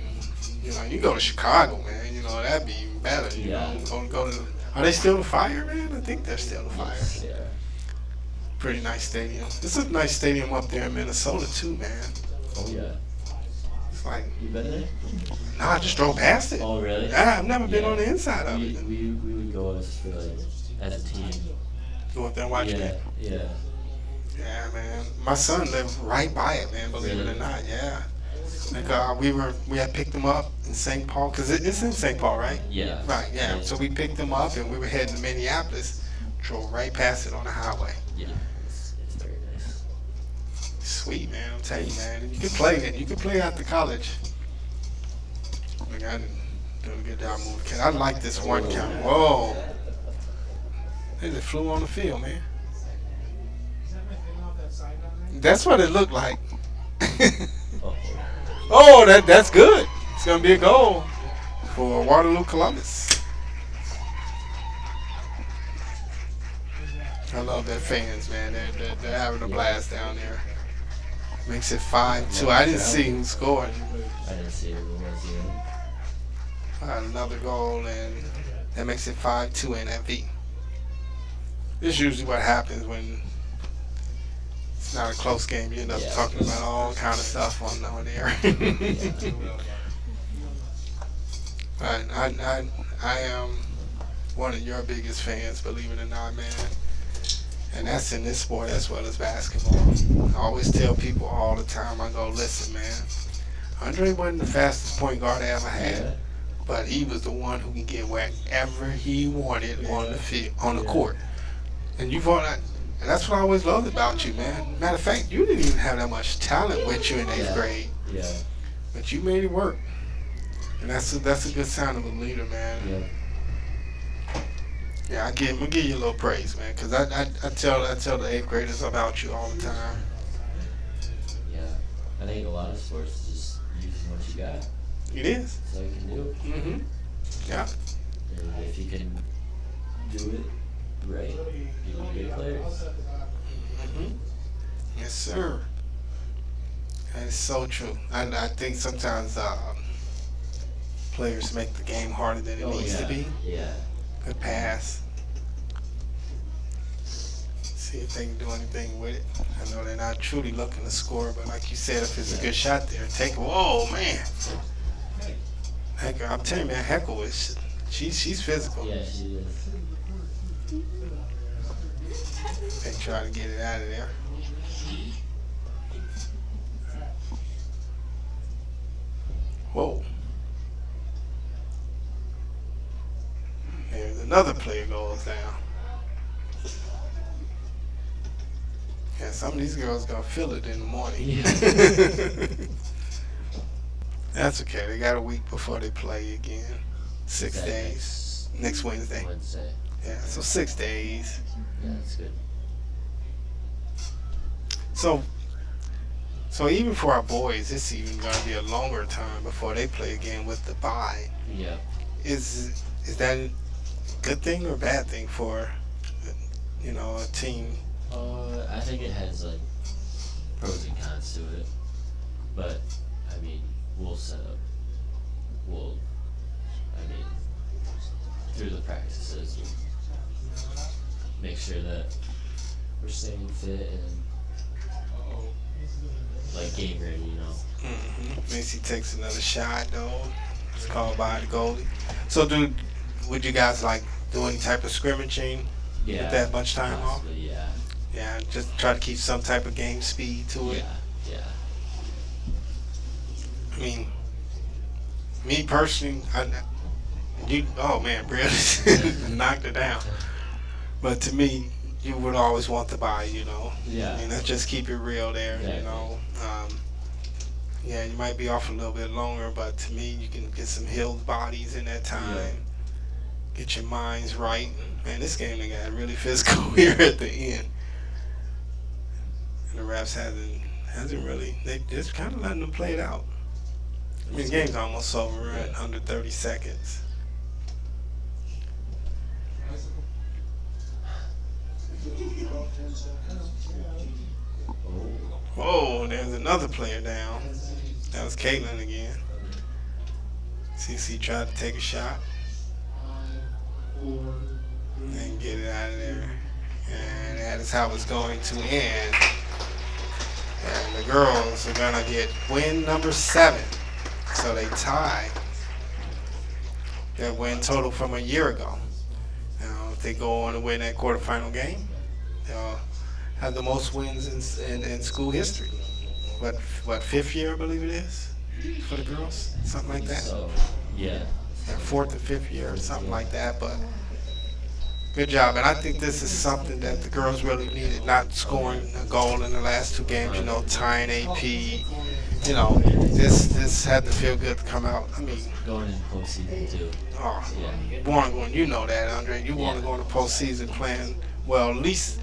you know, you go to Chicago, man. You know, that'd be even better. You know, go to. Are they still the Fire, man? I think they're still the Fire. Yeah. Pretty nice stadium. This is a nice stadium up there in Minnesota too, man. Oh yeah. It's like. You been there? Nah, I just drove past it. Oh really? I've never been on the inside of it. We would go as a team. Go up there and watch it. Yeah. Yeah, man. My son lived right by it, man. Believe it or not, yeah. Like we had picked him up in St. Paul, cause it's in St. Paul, right? Yeah. Right, yeah. So we picked him up and we were heading to Minneapolis. Drove right past it on the highway. Yeah. It's very nice. Sweet, man. I'm telling you, man. And you can play it. You can play after college. Like I didn't do a good job moving. I like this one count. Whoa. They just flew on the field, man. That's what it looked like. Oh, that's good. It's gonna be a goal for Waterloo, Columbus. I love their fans, man. They're having a blast down there. Makes it 5-2. I didn't see who scored. I didn't see who was Another goal, and that makes it 5-2 NFV. This is usually what happens when it's not a close game. You end up talking about all kind of stuff on there. I am one of your biggest fans, believe it or not, man. And that's in this sport as well as basketball. I always tell people all the time, I go, listen, man, Andre wasn't the fastest point guard I ever had, but he was the one who can get wherever he wanted on the field, on the court. And And that's what I always loved about you, man. Matter of fact, you didn't even have that much talent with you in 8th grade. Yeah. But you made it work. And that's a good sign of a leader, man. Yeah. Yeah, I'm gonna give you a little praise, man, because I tell the 8th graders about you all the time. Yeah. I think a lot of sports is just using what you got. It is. That's all you can do. Mm-hmm. Yeah. And if you can do it right, you can be good players. Mm-hmm. Yes, sir. That is so true. I think sometimes players make the game harder than it needs to be. Yeah. Good pass. See if they can do anything with it. I know they're not truly looking to score, but like you said, if it's a good shot there, take it. Whoa, man. Heck, I'm telling you, man, Heckle is she's physical. Yeah, she is. They try to get it out of there. Whoa. There's another player goes down. Yeah, some of these girls gonna feel it in the morning. Yeah. That's okay. They got a week before they play again. 6 days. Next Wednesday. Wednesday. Yeah, so 6 days. Yeah, that's good. So even for our boys, it's even gonna be a longer time before they play again with the bye. Yeah. Is that a good thing or a bad thing for a team? I think it has like pros and cons to it, but I mean, through the practices, we'll make sure that we're staying fit and like game ready, Mm-hmm. Macy takes another shot though. It's called by the goalie. So would you guys like do any type of scrimmaging with that much time off? Yeah. Yeah, just try to keep some type of game speed to it. Yeah. I mean, me personally, oh man, Britt knocked it down. But to me, you would always want to buy, Yeah. I mean, let's just keep it real there, Exactly. Yeah, you might be off a little bit longer, but to me, you can get some healed bodies in that time. Yeah. Get your minds right. Man, this game they got really physical here at the end. And the refs hasn't really, they just kind of letting them play it out. I mean, the game's almost over, right? Under 30 seconds. Whoa, there's another player down. That was Caitlin again. CC tried to take a shot and get it out of there. And that is how it's going to end. And the girls are going to get win number 7. So they tie their win total from a year ago. Now, if they go on to win that quarterfinal game, they'll have the most wins in school history. What, 5th year, I believe it is, for the girls? Something like that? So, yeah. 4th or 5th year or something like that, but good job. And I think this is something that the girls really needed, not scoring a goal in the last 2 games, tying AP. This had to feel good to come out. I mean, going in postseason too. Oh, Yeah. you want to go, you know that, Andre. You want to go in the postseason playing well, at least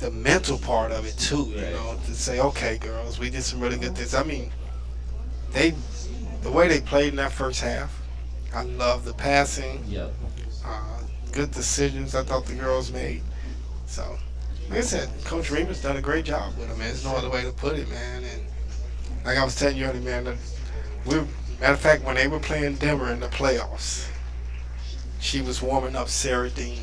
the mental part of it too. To say, okay, girls, we did some really good things. I mean, the way they played in that first half, I love the passing. Yep. Good decisions I thought the girls made. So, like I said, Coach Remus done a great job with them, man. There's no other way to put it, man. And like I was telling you earlier, man, matter of fact, when they were playing Denver in the playoffs, she was warming up Sarah Dean,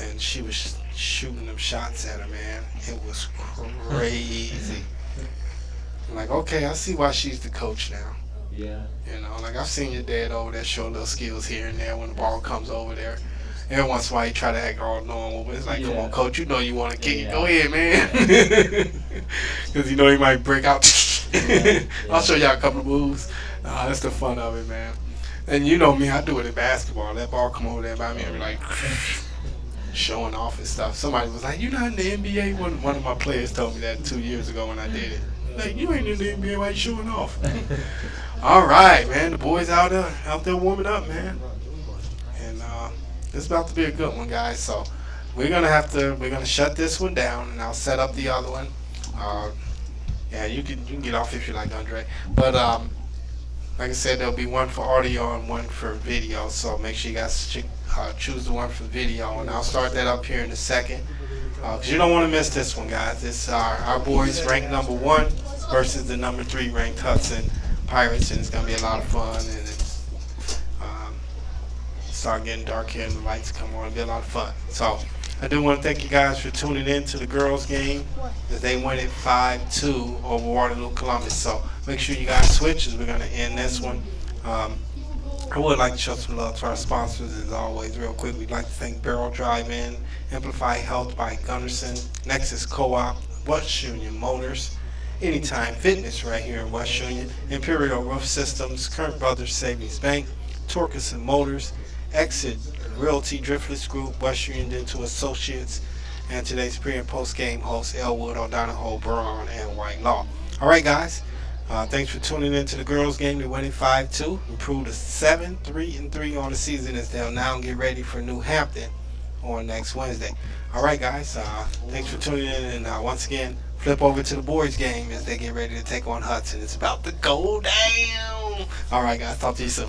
and she was shooting them shots at her, man. It was crazy. I'm like, okay, I see why she's the coach now. Yeah. Like I've seen your dad over there show little skills here and there when the ball comes over there. Every once in a while he try to act all normal, but it's like, come on, coach, you know you want to kick it. Go ahead, man. Because he might break out. I'll show y'all a couple of moves. That's the fun of it, man. And you know me, I do it in basketball. That ball come over there by me and be like, showing off and stuff. Somebody was like, "You're not in the NBA." One of my players told me that 2 years ago when I did it. Like, you ain't in the NBA, why you showing off? All right, man. The boys out there warming up, man. And it's about to be a good one, guys. So we're gonna shut this one down, and I'll set up the other one. Yeah, you can get off if you like, Andre. But like I said, there'll be one for audio and one for video. So make sure you guys choose the one for video, and I'll start that up here in a second. Because you don't want to miss this one, guys. It's our boys ranked number 1 versus the number 3 ranked Hudson Pirates, and it's gonna be a lot of fun. And it's start getting dark here and the lights come on. It'll be a lot of fun. So I do want to thank you guys for tuning in to the girls' game, as they win it 5-2 over Waterloo Columbus. So make sure you guys switch, as we're gonna end this one. I would like to show some love to our sponsors, as always, real quick. We'd like to thank Barrel Drive-In, Amplify Health by Gunderson, Nexus Co-op, West Union Motors, Anytime Fitness right here in West Union, Imperial Roof Systems, Current Brothers Savings Bank, Torkelson Motors, Exit Realty Driftless Group, West Union Dental Associates, and today's pre- and post-game host, Elwood, O'Donohoe, Braun, and White Law. All right, guys. Thanks for tuning in to the girls' game. They're winning 5-2. Improved to 7-3-3 on the season, as they'll now get ready for New Hampton on next Wednesday. All right, guys. Thanks for tuning in. And once again, flip over to the boys' game as they get ready to take on Hudson. It's about to go down. All right, guys. Talk to you soon.